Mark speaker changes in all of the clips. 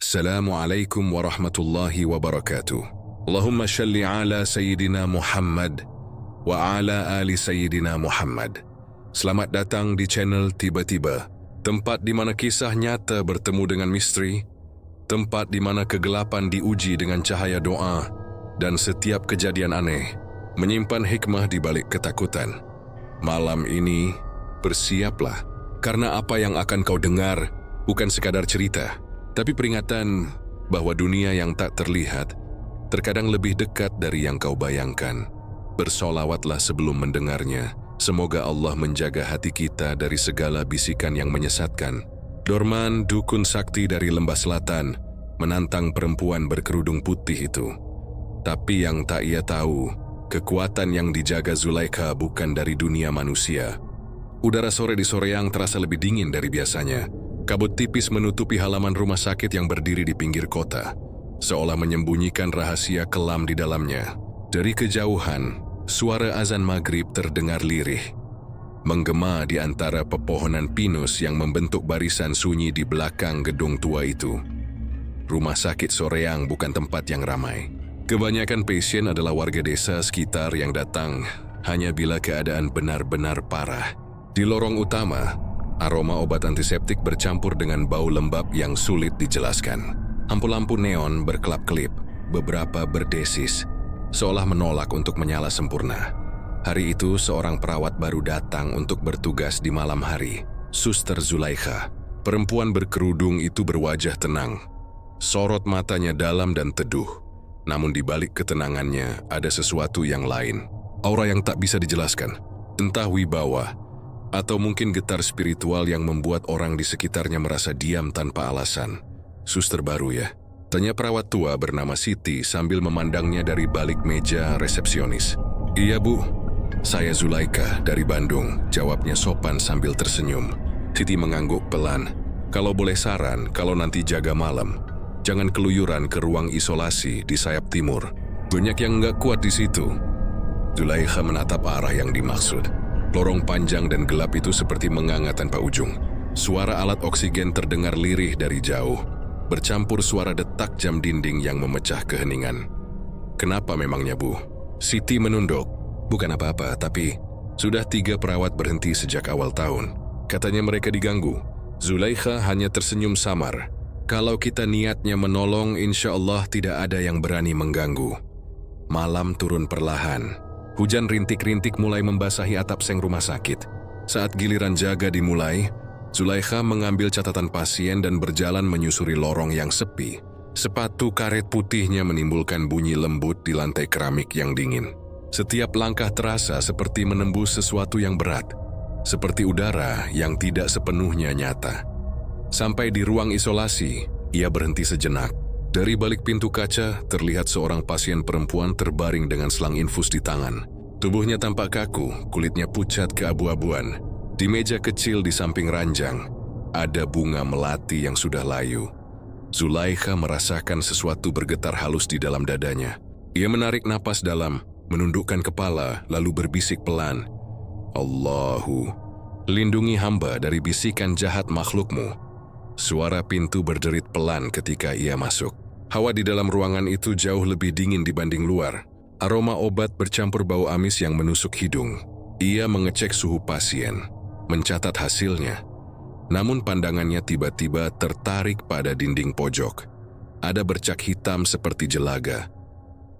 Speaker 1: Assalamualaikum warahmatullahi wabarakatuh. Allahumma shalli ala Sayyidina Muhammad wa ala ali Sayyidina Muhammad. Selamat datang di channel Tiba-Tiba, tempat di mana kisah nyata bertemu dengan misteri, tempat di mana kegelapan diuji dengan cahaya doa, dan setiap kejadian aneh menyimpan hikmah di balik ketakutan. Malam ini, bersiaplah, karena apa yang akan kau dengar bukan sekadar cerita, tapi peringatan bahwa dunia yang tak terlihat terkadang lebih dekat dari yang kau bayangkan. Bersolawatlah sebelum mendengarnya. Semoga Allah menjaga hati kita dari segala bisikan yang menyesatkan. Dorman, dukun sakti dari lembah selatan, menantang perempuan berkerudung putih itu. Tapi yang tak ia tahu, kekuatan yang dijaga Zulaikha bukan dari dunia manusia. Udara sore di Soreang terasa lebih dingin dari biasanya. Kabut tipis menutupi halaman rumah sakit yang berdiri di pinggir kota, seolah menyembunyikan rahasia kelam di dalamnya. Dari kejauhan, suara azan maghrib terdengar lirih, menggema di antara pepohonan pinus yang membentuk barisan sunyi di belakang gedung tua itu. Rumah sakit Soreang bukan tempat yang ramai. Kebanyakan pasien adalah warga desa sekitar yang datang hanya bila keadaan benar-benar parah. Di lorong utama, aroma obat antiseptik bercampur dengan bau lembab yang sulit dijelaskan. Lampu-lampu neon berkelap-kelip, beberapa berdesis, seolah menolak untuk menyala sempurna. Hari itu seorang perawat baru datang untuk bertugas di malam hari, Suster Zulaikha. Perempuan berkerudung itu berwajah tenang. Sorot matanya dalam dan teduh. Namun di balik ketenangannya ada sesuatu yang lain. Aura yang tak bisa dijelaskan. Entah wibawa, atau mungkin getar spiritual yang membuat orang di sekitarnya merasa diam tanpa alasan. Suster baru ya? Tanya perawat tua bernama Siti sambil memandangnya dari balik meja resepsionis. Iya bu, saya Zulaikha dari Bandung, jawabnya sopan sambil tersenyum. Siti mengangguk pelan. Kalau boleh saran, kalau nanti jaga malam, jangan keluyuran ke ruang isolasi di sayap timur. Banyak yang nggak kuat di situ. Zulaikha menatap arah yang dimaksud. Lorong panjang dan gelap itu seperti menganga tanpa ujung. Suara alat oksigen terdengar lirih dari jauh, bercampur suara detak jam dinding yang memecah keheningan. Kenapa memangnya bu? Siti menunduk. Bukan apa-apa, tapi sudah 3 perawat berhenti sejak awal tahun. Katanya mereka diganggu. Zulaikha hanya tersenyum samar. Kalau kita niatnya menolong, insya Allah tidak ada yang berani mengganggu. Malam turun perlahan. Hujan rintik-rintik mulai membasahi atap seng rumah sakit. Saat giliran jaga dimulai, Zulaikha mengambil catatan pasien dan berjalan menyusuri lorong yang sepi. Sepatu karet putihnya menimbulkan bunyi lembut di lantai keramik yang dingin. Setiap langkah terasa seperti menembus sesuatu yang berat, seperti udara yang tidak sepenuhnya nyata. Sampai di ruang isolasi, ia berhenti sejenak. Dari balik pintu kaca, terlihat seorang pasien perempuan terbaring dengan selang infus di tangan. Tubuhnya tampak kaku, kulitnya pucat keabu-abuan. Di meja kecil di samping ranjang, ada bunga melati yang sudah layu. Zulaikha merasakan sesuatu bergetar halus di dalam dadanya. Ia menarik napas dalam, menundukkan kepala, lalu berbisik pelan. Allahu, lindungi hamba dari bisikan jahat makhlukmu. Suara pintu berderit pelan ketika ia masuk. Hawa di dalam ruangan itu jauh lebih dingin dibanding luar. Aroma obat bercampur bau amis yang menusuk hidung. Ia mengecek suhu pasien, mencatat hasilnya. Namun pandangannya tiba-tiba tertarik pada dinding pojok. Ada bercak hitam seperti jelaga.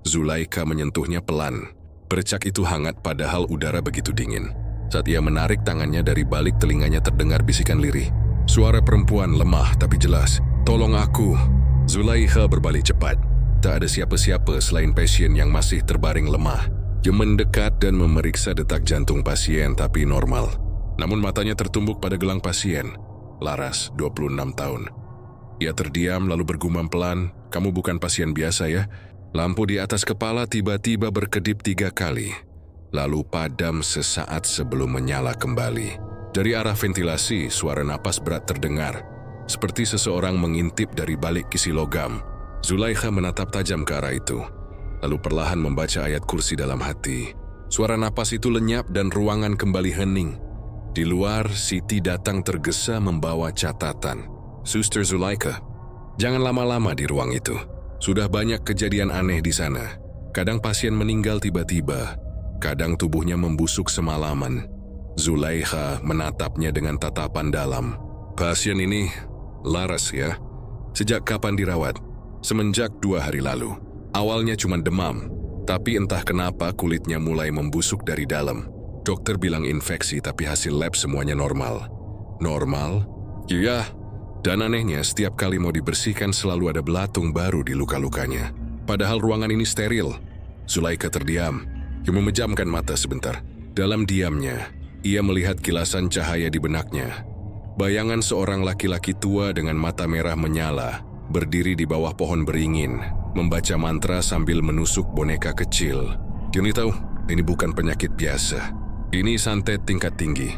Speaker 1: Zulaikha menyentuhnya pelan. Bercak itu hangat padahal udara begitu dingin. Saat ia menarik tangannya dari balik telinganya terdengar bisikan lirih. Suara perempuan lemah tapi jelas. Tolong aku. Zulaikha berbalik cepat. Tak ada siapa-siapa selain pasien yang masih terbaring lemah. Dia mendekat dan memeriksa detak jantung pasien tapi normal. Namun matanya tertumbuk pada gelang pasien. Laras, 26 tahun. Ia terdiam lalu bergumam pelan, "Kamu bukan pasien biasa ya?" Lampu di atas kepala tiba-tiba berkedip 3 kali. Lalu padam sesaat sebelum menyala kembali. Dari arah ventilasi, suara napas berat terdengar. Seperti seseorang mengintip dari balik kisi logam. Zulaikha menatap tajam ke arah itu, lalu perlahan membaca ayat kursi dalam hati. Suara napas itu lenyap dan ruangan kembali hening. Di luar, Siti datang tergesa membawa catatan. Suster Zulaikha, Jangan lama-lama di ruang itu. Sudah banyak kejadian aneh di sana. Kadang pasien meninggal tiba-tiba, kadang tubuhnya membusuk semalaman. Zulaikha menatapnya dengan tatapan dalam. Pasien ini Laras ya? Sejak kapan dirawat? Semenjak 2 hari lalu. Awalnya cuma demam, tapi entah kenapa kulitnya mulai membusuk dari dalam. Dokter bilang infeksi, tapi hasil lab semuanya normal. Normal? Iya. Dan anehnya, setiap kali mau dibersihkan selalu ada belatung baru di luka-lukanya. Padahal ruangan ini steril. Zulaikha terdiam. Ia memejamkan mata sebentar. Dalam diamnya, ia melihat kilasan cahaya di benaknya. Bayangan seorang laki-laki tua dengan mata merah menyala, berdiri di bawah pohon beringin, membaca mantra sambil menusuk boneka kecil. Yuni tahu, ini bukan penyakit biasa. Ini santet tingkat tinggi.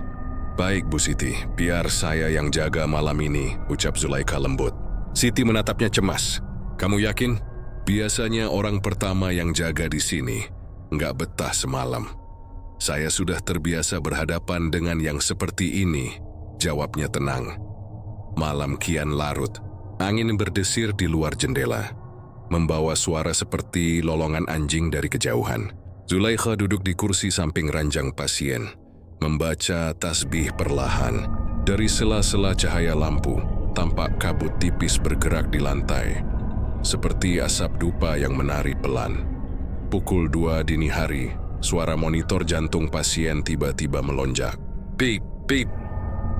Speaker 1: Baik Bu Siti, biar saya yang jaga malam ini, ucap Zulaikha lembut. Siti menatapnya cemas. Kamu yakin? Biasanya orang pertama yang jaga di sini, nggak betah semalam. Saya sudah terbiasa berhadapan dengan yang seperti ini, jawabnya tenang. Malam kian larut, angin berdesir di luar jendela, membawa suara seperti lolongan anjing dari kejauhan. Zulaikha duduk di kursi samping ranjang pasien, membaca tasbih perlahan. Dari sela-sela cahaya lampu, tampak kabut tipis bergerak di lantai, seperti asap dupa yang menari pelan. Pukul 2 dini hari, suara monitor jantung pasien tiba-tiba melonjak. Pip, pip,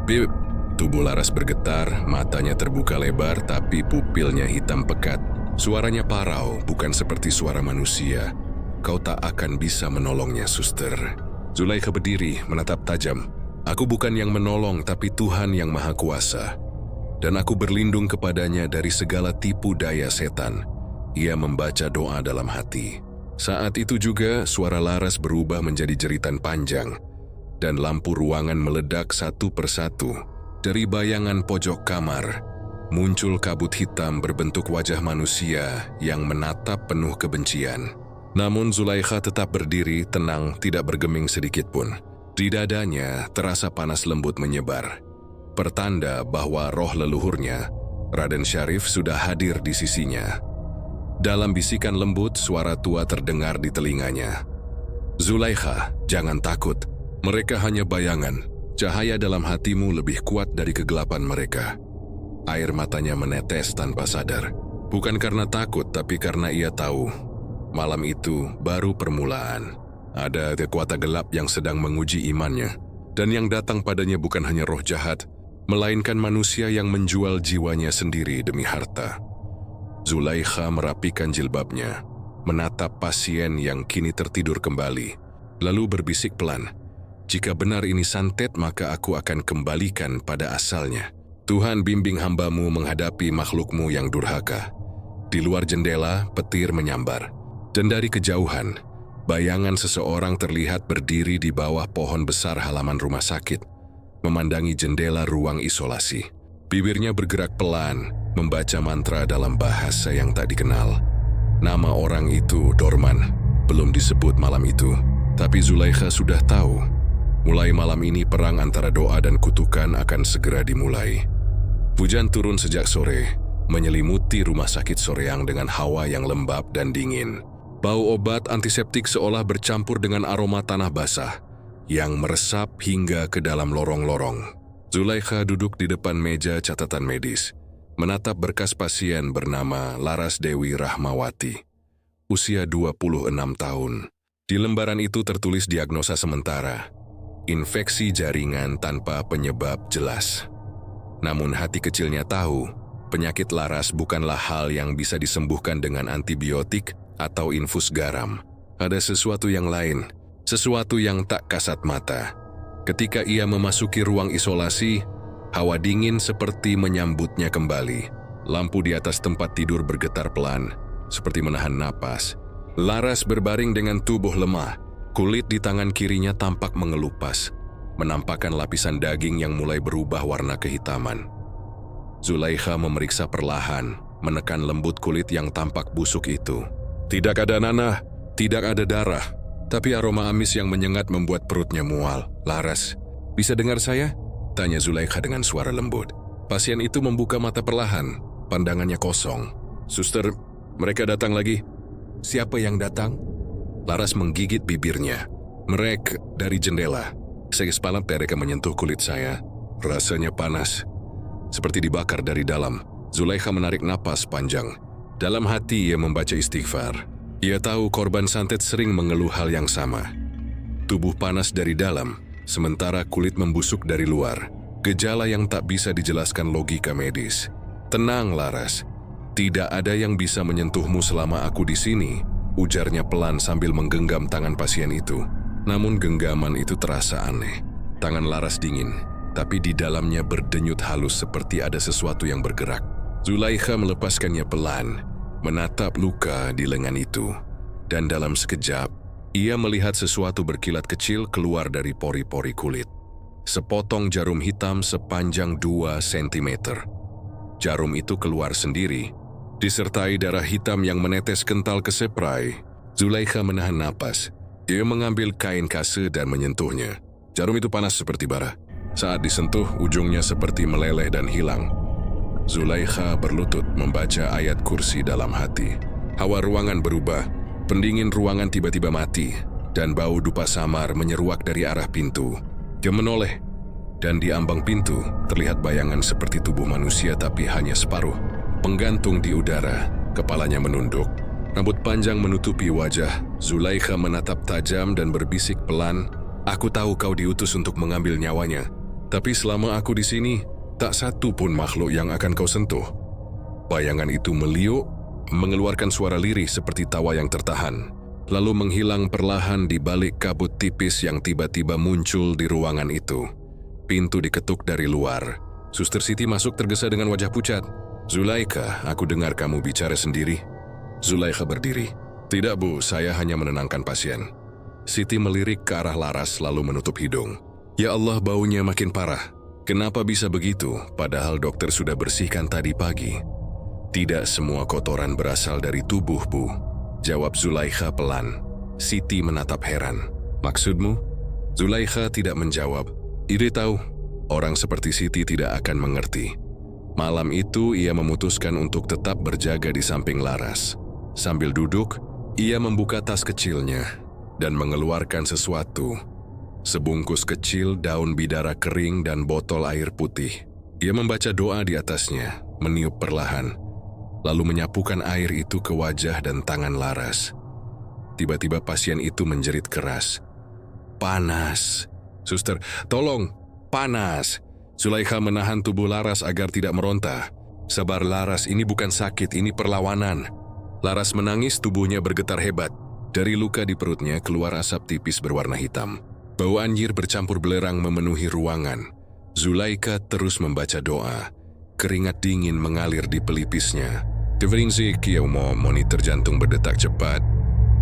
Speaker 1: pip. Tubuh Laras bergetar, matanya terbuka lebar tapi pupilnya hitam pekat. Suaranya parau, bukan seperti suara manusia. Kau tak akan bisa menolongnya, suster. Zulaikha berdiri, menatap tajam. Aku bukan yang menolong, tapi Tuhan yang Maha Kuasa. Dan aku berlindung kepadanya dari segala tipu daya setan. Ia membaca doa dalam hati. Saat itu juga, suara Laras berubah menjadi jeritan panjang. Dan lampu ruangan meledak satu persatu. Dari bayangan pojok kamar, muncul kabut hitam berbentuk wajah manusia yang menatap penuh kebencian. Namun Zulaikha tetap berdiri tenang, tidak bergeming sedikit pun. Di dadanya terasa panas lembut menyebar. Pertanda bahwa roh leluhurnya, Raden Syarif, sudah hadir di sisinya. Dalam bisikan lembut, suara tua terdengar di telinganya. Zulaikha, jangan takut. Mereka hanya bayangan. Cahaya dalam hatimu lebih kuat dari kegelapan mereka. Air matanya menetes tanpa sadar. Bukan karena takut, tapi karena ia tahu. Malam itu baru permulaan. Ada kekuatan gelap yang sedang menguji imannya. Dan yang datang padanya bukan hanya roh jahat, melainkan manusia yang menjual jiwanya sendiri demi harta. Zulaikha merapikan jilbabnya, menatap pasien yang kini tertidur kembali, lalu berbisik pelan. Jika benar ini santet, maka aku akan kembalikan pada asalnya. Tuhan bimbing hambamu menghadapi makhlukmu yang durhaka. Di luar jendela, petir menyambar. Dan dari kejauhan, bayangan seseorang terlihat berdiri di bawah pohon besar halaman rumah sakit, memandangi jendela ruang isolasi. Bibirnya bergerak pelan, membaca mantra dalam bahasa yang tak dikenal. Nama orang itu Dorman, belum disebut malam itu. Tapi Zulaikha sudah tahu, mulai malam ini perang antara doa dan kutukan akan segera dimulai. Hujan turun sejak sore, menyelimuti rumah sakit Soreang dengan hawa yang lembab dan dingin. Bau obat antiseptik seolah bercampur dengan aroma tanah basah yang meresap hingga ke dalam lorong-lorong. Zulaikha duduk di depan meja catatan medis, menatap berkas pasien bernama Laras Dewi Rahmawati, usia 26 tahun. Di lembaran itu tertulis diagnosa sementara, infeksi jaringan tanpa penyebab jelas. Namun hati kecilnya tahu, penyakit Laras bukanlah hal yang bisa disembuhkan dengan antibiotik atau infus garam. Ada sesuatu yang lain, sesuatu yang tak kasat mata. Ketika ia memasuki ruang isolasi, hawa dingin seperti menyambutnya kembali. Lampu di atas tempat tidur bergetar pelan, seperti menahan napas. Laras berbaring dengan tubuh lemah. Kulit di tangan kirinya tampak mengelupas, menampakkan lapisan daging yang mulai berubah warna kehitaman. Zulaikha memeriksa perlahan, menekan lembut kulit yang tampak busuk itu. Tidak ada nanah, tidak ada darah, tapi aroma amis yang menyengat membuat perutnya mual. Laras, bisa dengar saya? Tanya Zulaikha dengan suara lembut. Pasien itu membuka mata perlahan, pandangannya kosong. "Suster, mereka datang lagi." "Siapa yang datang?" Laras menggigit bibirnya. "Mereka dari jendela." Segespalan mereka menyentuh kulit saya. Rasanya panas, seperti dibakar dari dalam. Zulaikha menarik napas panjang. Dalam hati ia membaca istighfar. Ia tahu korban santet sering mengeluh hal yang sama. Tubuh panas dari dalam, sementara kulit membusuk dari luar. Gejala yang tak bisa dijelaskan logika medis. "Tenang, Laras. Tidak ada yang bisa menyentuhmu selama aku di sini," ujarnya pelan sambil menggenggam tangan pasien itu. Namun genggaman itu terasa aneh. Tangan Laras dingin, tapi di dalamnya berdenyut halus seperti ada sesuatu yang bergerak. Zulaikha melepaskannya pelan, menatap luka di lengan itu. Dan dalam sekejap, ia melihat sesuatu berkilat kecil keluar dari pori-pori kulit. Sepotong jarum hitam sepanjang 2 cm. Jarum itu keluar sendiri, disertai darah hitam yang menetes kental ke spray. Zulaikha menahan napas. Dia mengambil kain kase dan menyentuhnya. Jarum itu panas seperti bara. Saat disentuh, ujungnya seperti meleleh dan hilang. Zulaikha berlutut membaca ayat kursi dalam hati. Hawa ruangan berubah. Pendingin ruangan tiba-tiba mati, dan bau dupa samar menyeruak dari arah pintu. Dia menoleh, dan di ambang pintu terlihat bayangan seperti tubuh manusia tapi hanya separuh. Penggantung di udara, kepalanya menunduk. Rambut panjang menutupi wajah. Zulaikha menatap tajam dan berbisik pelan, "Aku tahu kau diutus untuk mengambil nyawanya. Tapi selama aku di sini, tak satu pun makhluk yang akan kau sentuh." Bayangan itu meliuk, mengeluarkan suara lirih seperti tawa yang tertahan, lalu menghilang perlahan di balik kabut tipis yang tiba-tiba muncul di ruangan itu. Pintu diketuk dari luar. Suster Siti masuk tergesa dengan wajah pucat. "Zulaikha, aku dengar kamu bicara sendiri." Zulaikha berdiri. "Tidak, Bu, saya hanya menenangkan pasien." Siti melirik ke arah Laras lalu menutup hidung. "Ya Allah, baunya makin parah. Kenapa bisa begitu, padahal dokter sudah bersihkan tadi pagi?" "Tidak semua kotoran berasal dari tubuh, Bu," jawab Zulaikha pelan. Siti menatap heran. "Maksudmu?" Zulaikha tidak menjawab. Dia tahu, orang seperti Siti tidak akan mengerti. Malam itu ia memutuskan untuk tetap berjaga di samping Laras. Sambil duduk, ia membuka tas kecilnya dan mengeluarkan sesuatu. Sebungkus kecil daun bidara kering dan botol air putih. Ia membaca doa di atasnya, meniup perlahan, lalu menyapukan air itu ke wajah dan tangan Laras. Tiba-tiba pasien itu menjerit keras. "Panas! Suster, tolong! Panas!" Zulaikha menahan tubuh Laras agar tidak meronta. "Sabar Laras, ini bukan sakit, ini perlawanan." Laras menangis, tubuhnya bergetar hebat. Dari luka di perutnya keluar asap tipis berwarna hitam. Bau anjir bercampur belerang memenuhi ruangan. Zulaikha terus membaca doa. Keringat dingin mengalir di pelipisnya. Deverinzik monitor jantung berdetak cepat,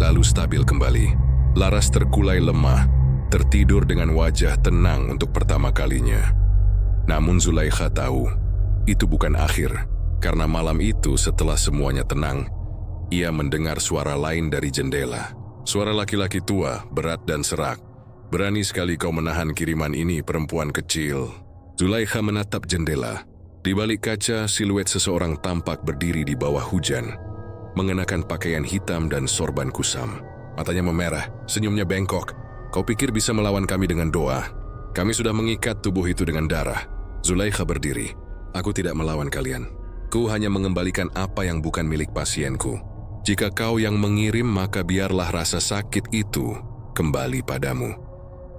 Speaker 1: lalu stabil kembali. Laras terkulai lemah, tertidur dengan wajah tenang untuk pertama kalinya. Namun Zulaikha tahu, itu bukan akhir, karena malam itu setelah semuanya tenang, ia mendengar suara lain dari jendela. Suara laki-laki tua, berat dan serak. "Berani sekali kau menahan kiriman ini, perempuan kecil." Zulaikha menatap jendela. Di balik kaca, siluet seseorang tampak berdiri di bawah hujan, mengenakan pakaian hitam dan sorban kusam. Matanya memerah, senyumnya bengkok. "Kau pikir bisa melawan kami dengan doa? Kami sudah mengikat tubuh itu dengan darah." Zulaikha berdiri. "Aku tidak melawan kalian. Ku hanya mengembalikan apa yang bukan milik pasienku. Jika kau yang mengirim, maka biarlah rasa sakit itu kembali padamu."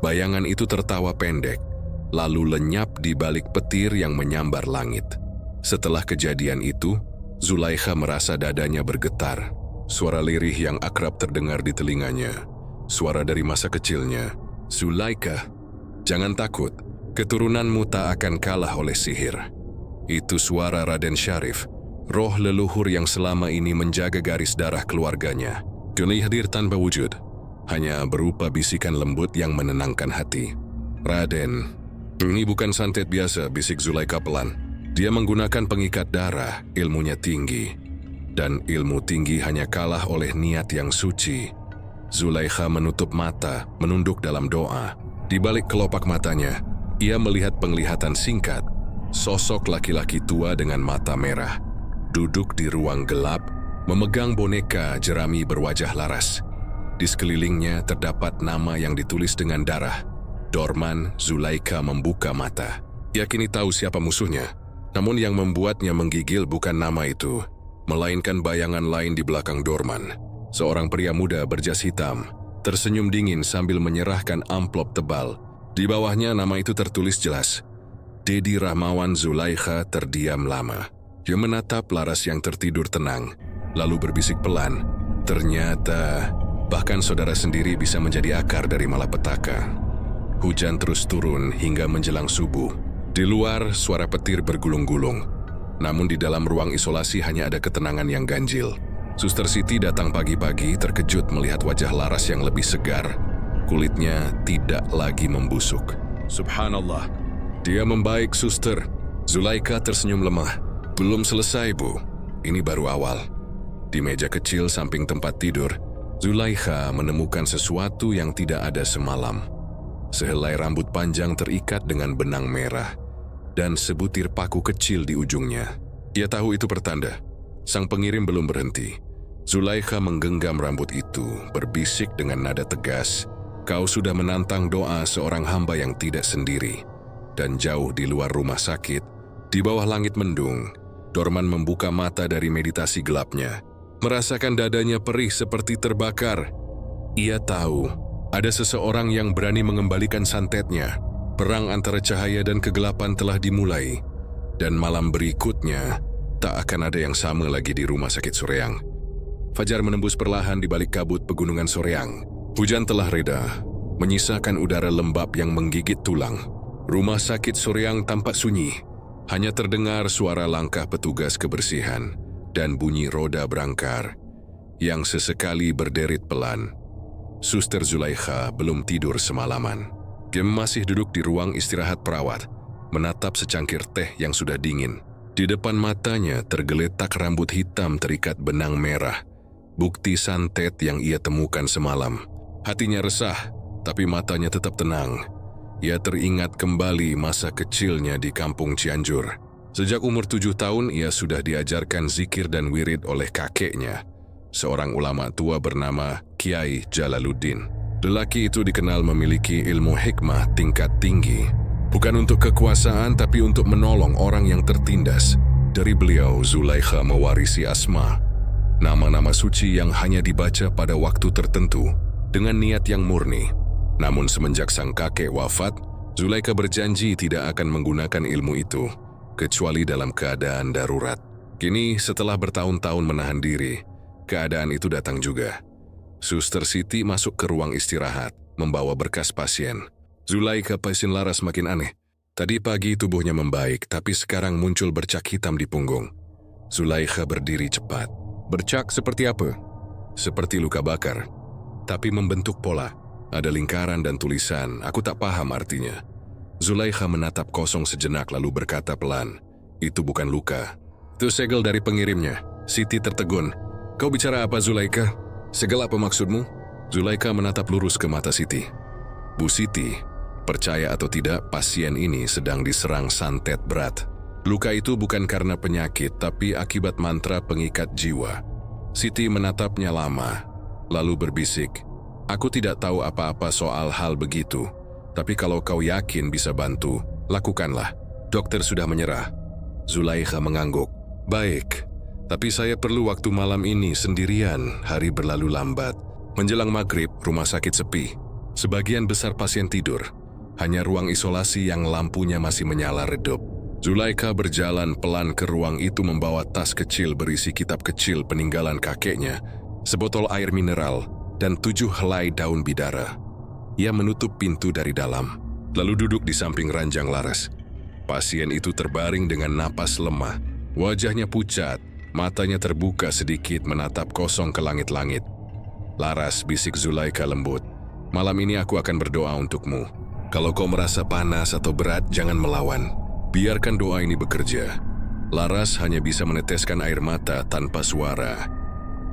Speaker 1: Bayangan itu tertawa pendek, lalu lenyap di balik petir yang menyambar langit. Setelah kejadian itu, Zulaikha merasa dadanya bergetar. Suara lirih yang akrab terdengar di telinganya. Suara dari masa kecilnya. "Zulaikha, jangan takut. Keturunanmu tak akan kalah oleh sihir." Itu suara Raden Syarif, roh leluhur yang selama ini menjaga garis darah keluarganya. Kini hadir tanpa wujud, hanya berupa bisikan lembut yang menenangkan hati. "Raden, ini bukan santet biasa," bisik Zulaikha pelan. "Dia menggunakan pengikat darah, ilmunya tinggi. Dan ilmu tinggi hanya kalah oleh niat yang suci." Zulaikha menutup mata, menunduk dalam doa. Di balik kelopak matanya, ia melihat penglihatan singkat. Sosok laki-laki tua dengan mata merah. duduk di ruang gelap, memegang boneka jerami berwajah laras. Di sekelilingnya terdapat nama yang ditulis dengan darah. Dorman. Zulaikha membuka mata. Ia kini tahu siapa musuhnya. Namun yang membuatnya menggigil bukan nama itu, melainkan bayangan lain di belakang Dorman. Seorang pria muda berjas hitam, tersenyum dingin sambil menyerahkan amplop tebal. Di bawahnya nama itu tertulis jelas. Dedi Rahmawan. Zulaikha terdiam lama. Dia menatap Laras yang tertidur tenang, lalu berbisik pelan. Ternyata, bahkan saudara sendiri bisa menjadi akar dari malapetaka. Hujan terus turun hingga menjelang subuh. Di luar, suara petir bergulung-gulung. Namun di dalam ruang isolasi hanya ada ketenangan yang ganjil. Suster Siti datang pagi-pagi terkejut melihat wajah Laras yang lebih segar. Kulitnya tidak lagi membusuk. Subhanallah, dia membaik, suster. Zulaikha tersenyum lemah. Belum selesai, Bu. Ini baru awal. Di meja kecil samping tempat tidur, Zulaikha menemukan sesuatu yang tidak ada semalam. Sehelai rambut panjang terikat dengan benang merah, dan sebutir paku kecil di ujungnya. Ia tahu itu pertanda. Sang pengirim belum berhenti. Zulaikha menggenggam rambut itu, berbisik dengan nada tegas, "Kau sudah menantang doa seorang hamba yang tidak sendiri." Dan jauh di luar rumah sakit, di bawah langit mendung, Dorman membuka mata dari meditasi gelapnya. Merasakan dadanya perih seperti terbakar. Ia tahu, ada seseorang yang berani mengembalikan santetnya. Perang antara cahaya dan kegelapan telah dimulai, dan malam berikutnya tak akan ada yang sama lagi di rumah sakit Soreang. Fajar menembus perlahan di balik kabut pegunungan Soreang. Hujan telah reda, menyisakan udara lembab yang menggigit tulang. Rumah sakit Soreang tampak sunyi, hanya terdengar suara langkah petugas kebersihan dan bunyi roda berangkar yang sesekali berderit pelan. Suster Zulaikha belum tidur semalaman. Dia masih duduk di ruang istirahat perawat, menatap secangkir teh yang sudah dingin. Di depan matanya tergeletak rambut hitam terikat benang merah, bukti santet yang ia temukan semalam. Hatinya resah, tapi matanya tetap tenang. Ia teringat kembali masa kecilnya di kampung Cianjur. Sejak umur 7 tahun, ia sudah diajarkan zikir dan wirid oleh kakeknya, seorang ulama tua bernama Kiai Jalaluddin. Lelaki itu dikenal memiliki ilmu hikmah tingkat tinggi, bukan untuk kekuasaan tapi untuk menolong orang yang tertindas. Dari beliau, Zulaikha mewarisi asma, nama-nama suci yang hanya dibaca pada waktu tertentu dengan niat yang murni. Namun semenjak sang kakek wafat, Zulaikha berjanji tidak akan menggunakan ilmu itu, kecuali dalam keadaan darurat. Kini setelah bertahun-tahun menahan diri, keadaan itu datang juga. Suster Siti masuk ke ruang istirahat, membawa berkas pasien. Zulaikha pasien Laras makin aneh. Tadi pagi tubuhnya membaik, tapi sekarang muncul bercak hitam di punggung. Zulaikha berdiri cepat. Bercak seperti apa? Seperti luka bakar, tapi membentuk pola. Ada lingkaran dan tulisan, aku tak paham artinya. Zulaikha menatap kosong sejenak lalu berkata pelan, "Itu bukan luka. Itu segel dari pengirimnya." Siti tertegun. "Kau bicara apa, Zulaikha? Segel apa maksudmu?" Zulaikha menatap lurus ke mata Siti. "Bu Siti, percaya atau tidak, pasien ini sedang diserang santet berat. Luka itu bukan karena penyakit, tapi akibat mantra pengikat jiwa." Siti menatapnya lama, lalu berbisik, "Aku tidak tahu apa-apa soal hal begitu, tapi kalau kau yakin bisa bantu, lakukanlah. Dokter sudah menyerah." Zulaikha mengangguk. "Baik. Tapi saya perlu waktu malam ini sendirian." Hari berlalu lambat. Menjelang maghrib, rumah sakit sepi. Sebagian besar pasien tidur. Hanya ruang isolasi yang lampunya masih menyala redup. Zulaikha berjalan pelan ke ruang itu membawa tas kecil berisi kitab kecil peninggalan kakeknya, sebotol air mineral, dan 7 helai daun bidara. Ia menutup pintu dari dalam, lalu duduk di samping ranjang Laras. Pasien itu terbaring dengan napas lemah. Wajahnya pucat. Matanya terbuka sedikit menatap kosong ke langit-langit. "Laras," bisik Zulaikha lembut, "malam ini aku akan berdoa untukmu. Kalau kau merasa panas atau berat, jangan melawan. Biarkan doa ini bekerja." Laras hanya bisa meneteskan air mata tanpa suara.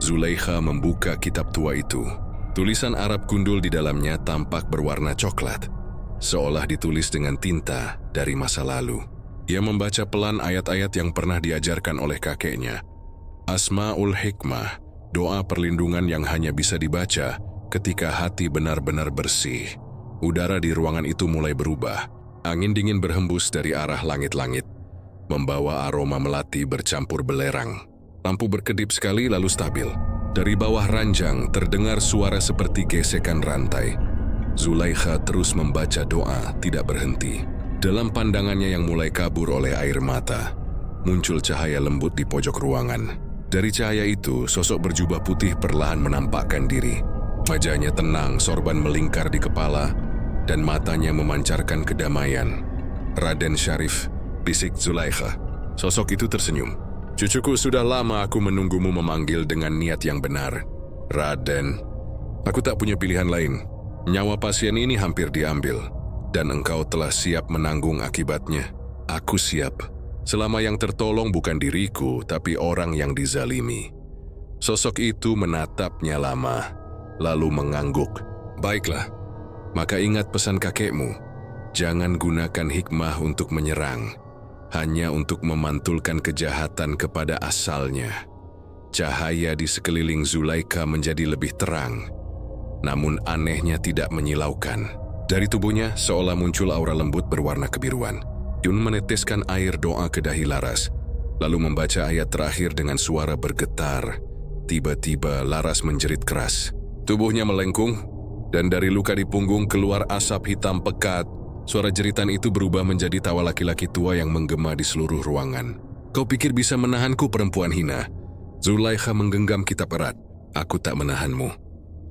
Speaker 1: Zulaikha membuka kitab tua itu. Tulisan Arab gundul di dalamnya tampak berwarna coklat, seolah ditulis dengan tinta dari masa lalu. Ia membaca pelan ayat-ayat yang pernah diajarkan oleh kakeknya. Asmaul Hikmah, doa perlindungan yang hanya bisa dibaca ketika hati benar-benar bersih. Udara di ruangan itu mulai berubah. Angin dingin berhembus dari arah langit-langit, membawa aroma melati bercampur belerang. Lampu berkedip sekali lalu stabil. Dari bawah ranjang terdengar suara seperti gesekan rantai. Zulaikha terus membaca doa tidak berhenti. Dalam pandangannya yang mulai kabur oleh air mata, muncul cahaya lembut di pojok ruangan. Dari cahaya itu, sosok berjubah putih perlahan menampakkan diri. Wajahnya tenang, sorban melingkar di kepala, dan matanya memancarkan kedamaian. Raden Syarif, bisik Zulaikha. Sosok itu tersenyum. Cucuku, sudah lama aku menunggumu memanggil dengan niat yang benar. Raden, aku tak punya pilihan lain. Nyawa pasien ini hampir diambil, dan engkau telah siap menanggung akibatnya. Aku siap. Selama yang tertolong bukan diriku, tapi orang yang dizalimi. Sosok itu menatapnya lama, lalu mengangguk. Baiklah, maka ingat pesan kakekmu. Jangan gunakan hikmah untuk menyerang, hanya untuk memantulkan kejahatan kepada asalnya. Cahaya di sekeliling Zulaikha menjadi lebih terang, namun anehnya tidak menyilaukan. Dari tubuhnya seolah muncul aura lembut berwarna kebiruan. Yun meneteskan air doa ke dahi Laras, lalu membaca ayat terakhir dengan suara bergetar. Tiba-tiba Laras menjerit keras. Tubuhnya melengkung, dan dari luka di punggung keluar asap hitam pekat. Suara jeritan itu berubah menjadi tawa laki-laki tua yang menggema di seluruh ruangan. Kau pikir bisa menahanku, perempuan hina? Zulaikha menggenggam kitab erat. Aku tak menahanmu.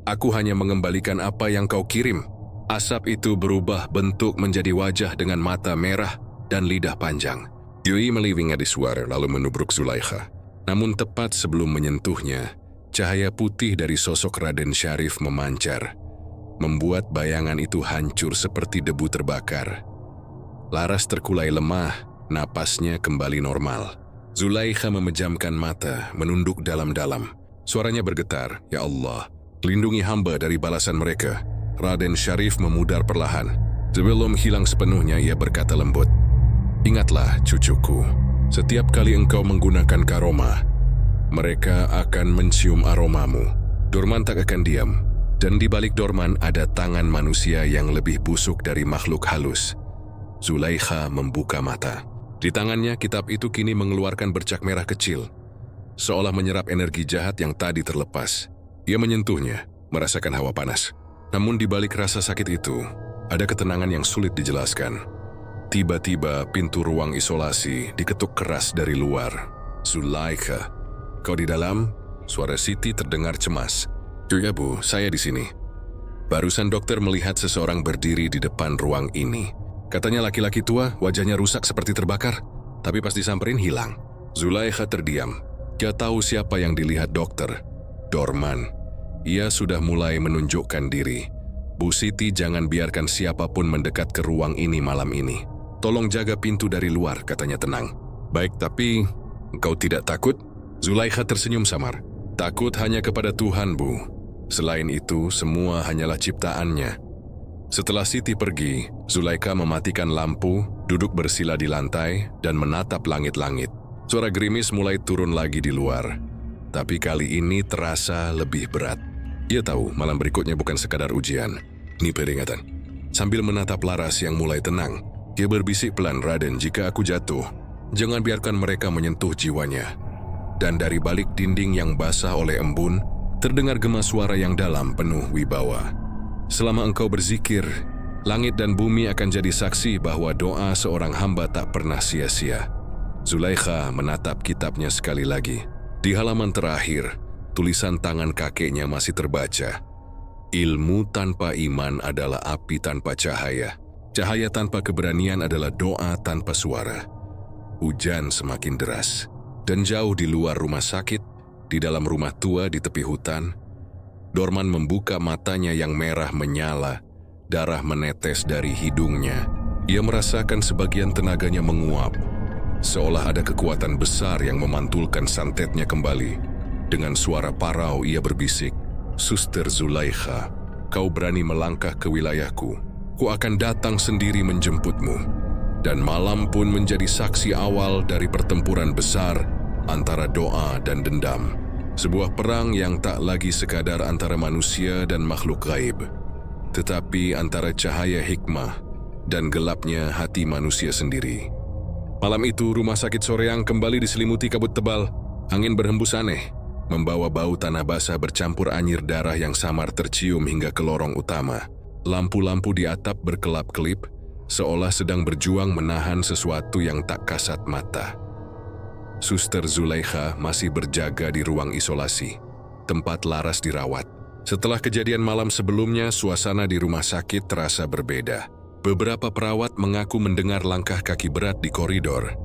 Speaker 1: Aku hanya mengembalikan apa yang kau kirim. Asap itu berubah bentuk menjadi wajah dengan mata merah dan lidah panjang. Yui melibing di suara lalu menubruk Zulaikha. Namun tepat sebelum menyentuhnya, cahaya putih dari sosok Raden Syarif memancar, membuat bayangan itu hancur seperti debu terbakar. Laras terkulai lemah, napasnya kembali normal. Zulaikha memejamkan mata, menunduk dalam-dalam. Suaranya bergetar, "Ya Allah, lindungi hamba dari balasan mereka." Raden Syarif memudar perlahan. Sebelum hilang sepenuhnya, ia berkata lembut, "Ingatlah, cucuku, setiap kali engkau menggunakan karomah, mereka akan mencium aromamu. Dorman tak akan diam, dan di balik Dorman ada tangan manusia yang lebih busuk dari makhluk halus." Zulaikha membuka mata. Di tangannya, kitab itu kini mengeluarkan bercak merah kecil, seolah menyerap energi jahat yang tadi terlepas. Ia menyentuhnya, merasakan hawa panas. Namun di balik rasa sakit itu, ada ketenangan yang sulit dijelaskan. Tiba-tiba pintu ruang isolasi diketuk keras dari luar. "Zulaikha, kau di dalam?" Suara Siti terdengar cemas. "Ya Bu, saya di sini." Barusan dokter melihat seseorang berdiri di depan ruang ini. Katanya laki-laki tua, wajahnya rusak seperti terbakar, tapi pas disamperin hilang. Zulaikha terdiam. Dia tahu siapa yang dilihat dokter. Dorman. Ia sudah mulai menunjukkan diri. "Bu Siti, jangan biarkan siapapun mendekat ke ruang ini malam ini. Tolong jaga pintu dari luar," katanya tenang. "Baik, tapi engkau tidak takut?" Zulaikha tersenyum samar. "Takut hanya kepada Tuhan, Bu. Selain itu, semua hanyalah ciptaannya." Setelah Siti pergi, Zulaikha mematikan lampu, duduk bersila di lantai, dan menatap langit-langit. Suara gerimis mulai turun lagi di luar. Tapi kali ini terasa lebih berat. Ia tahu malam berikutnya bukan sekadar ujian. Ini peringatan. Sambil menatap Laras yang mulai tenang, dia berbisik pelan, "Raden, jika aku jatuh, jangan biarkan mereka menyentuh jiwanya." Dan dari balik dinding yang basah oleh embun, terdengar gema suara yang dalam penuh wibawa. "Selama engkau berzikir, langit dan bumi akan jadi saksi bahwa doa seorang hamba tak pernah sia-sia." Zulaikha menatap kitabnya sekali lagi. Di halaman terakhir, tulisan tangan kakeknya masih terbaca. "Ilmu tanpa iman adalah api tanpa cahaya. Cahaya tanpa keberanian adalah doa tanpa suara." Hujan semakin deras. Dan jauh di luar rumah sakit, di dalam rumah tua di tepi hutan, Dorman membuka matanya yang merah menyala, darah menetes dari hidungnya. Ia merasakan sebagian tenaganya menguap, seolah ada kekuatan besar yang memantulkan santetnya kembali. Dengan suara parau ia berbisik, "Suster Zulaikha, kau berani melangkah ke wilayahku. Ku akan datang sendiri menjemputmu." Dan malam pun menjadi saksi awal dari pertempuran besar antara doa dan dendam. Sebuah perang yang tak lagi sekadar antara manusia dan makhluk gaib, tetapi antara cahaya hikmah dan gelapnya hati manusia sendiri. Malam itu, rumah sakit Soreang kembali diselimuti kabut tebal. Angin berhembus aneh, membawa bau tanah basah bercampur anyir darah yang samar tercium hingga ke lorong utama. Lampu-lampu di atap berkelap-kelip, seolah sedang berjuang menahan sesuatu yang tak kasat mata. Suster Zulaikha masih berjaga di ruang isolasi, tempat Laras dirawat. Setelah kejadian malam sebelumnya, suasana di rumah sakit terasa berbeda. Beberapa perawat mengaku mendengar langkah kaki berat di koridor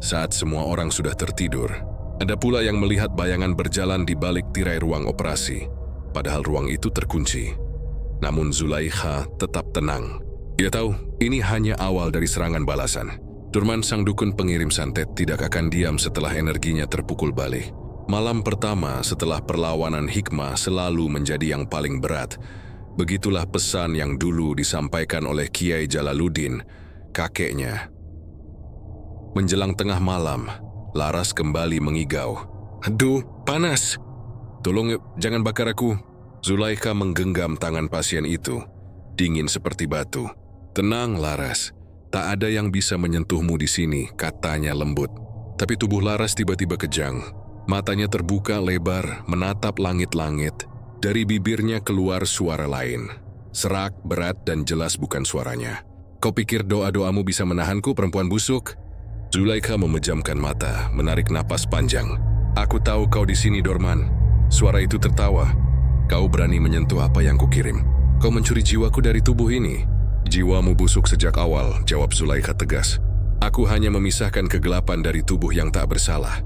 Speaker 1: saat semua orang sudah tertidur. Ada pula yang melihat bayangan berjalan di balik tirai ruang operasi, padahal ruang itu terkunci. Namun Zulaikha tetap tenang. Dia tahu ini hanya awal dari serangan balasan. Dorman, sang dukun pengirim santet, tidak akan diam setelah energinya terpukul balik. Malam pertama setelah perlawanan hikmah selalu menjadi yang paling berat. Begitulah pesan yang dulu disampaikan oleh Kiai Jalaluddin, kakeknya. Menjelang tengah malam, Laras kembali mengigau. "Aduh, panas! Tolong jangan bakar aku." Zulaikha menggenggam tangan pasien itu, dingin seperti batu. "Tenang, Laras. Tak ada yang bisa menyentuhmu di sini," katanya lembut. Tapi tubuh Laras tiba-tiba kejang. Matanya terbuka lebar, menatap langit-langit. Dari bibirnya keluar suara lain. Serak, berat, dan jelas bukan suaranya. "Kau pikir doa-doamu bisa menahanku, perempuan busuk?" Zulaikha memejamkan mata, menarik napas panjang. "Aku tahu kau di sini, Dorman." Suara itu tertawa. "Kau berani menyentuh apa yang kukirim? Kau mencuri jiwaku dari tubuh ini." "Jiwamu busuk sejak awal," jawab Zulaikha tegas. "Aku hanya memisahkan kegelapan dari tubuh yang tak bersalah."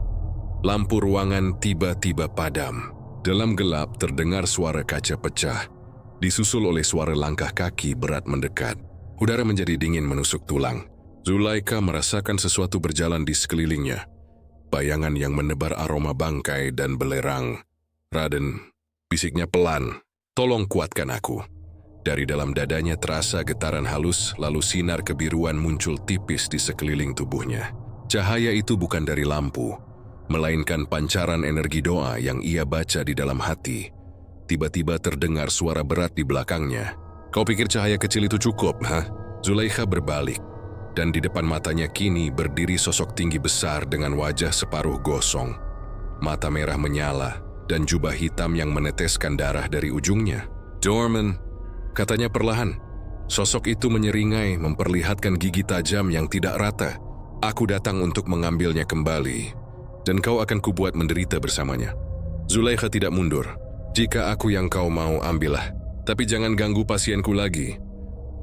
Speaker 1: Lampu ruangan tiba-tiba padam. Dalam gelap terdengar suara kaca pecah, disusul oleh suara langkah kaki berat mendekat. Udara menjadi dingin menusuk tulang. Zulaikha merasakan sesuatu berjalan di sekelilingnya. Bayangan yang menebar aroma bangkai dan belerang. "Raden," bisiknya pelan, "tolong kuatkan aku." Dari dalam dadanya terasa getaran halus, lalu sinar kebiruan muncul tipis di sekeliling tubuhnya. Cahaya itu bukan dari lampu, melainkan pancaran energi doa yang ia baca di dalam hati. Tiba-tiba terdengar suara berat di belakangnya. "Kau pikir cahaya kecil itu cukup, ha?" Zulaikha berbalik, dan di depan matanya kini berdiri sosok tinggi besar dengan wajah separuh gosong. Mata merah menyala, dan jubah hitam yang meneteskan darah dari ujungnya. "Dorman," katanya perlahan. Sosok itu menyeringai, memperlihatkan gigi tajam yang tidak rata. "Aku datang untuk mengambilnya kembali, dan kau akan kubuat menderita bersamanya." Zulaikha tidak mundur. "Jika aku yang kau mau, ambillah. Tapi jangan ganggu pasienku lagi."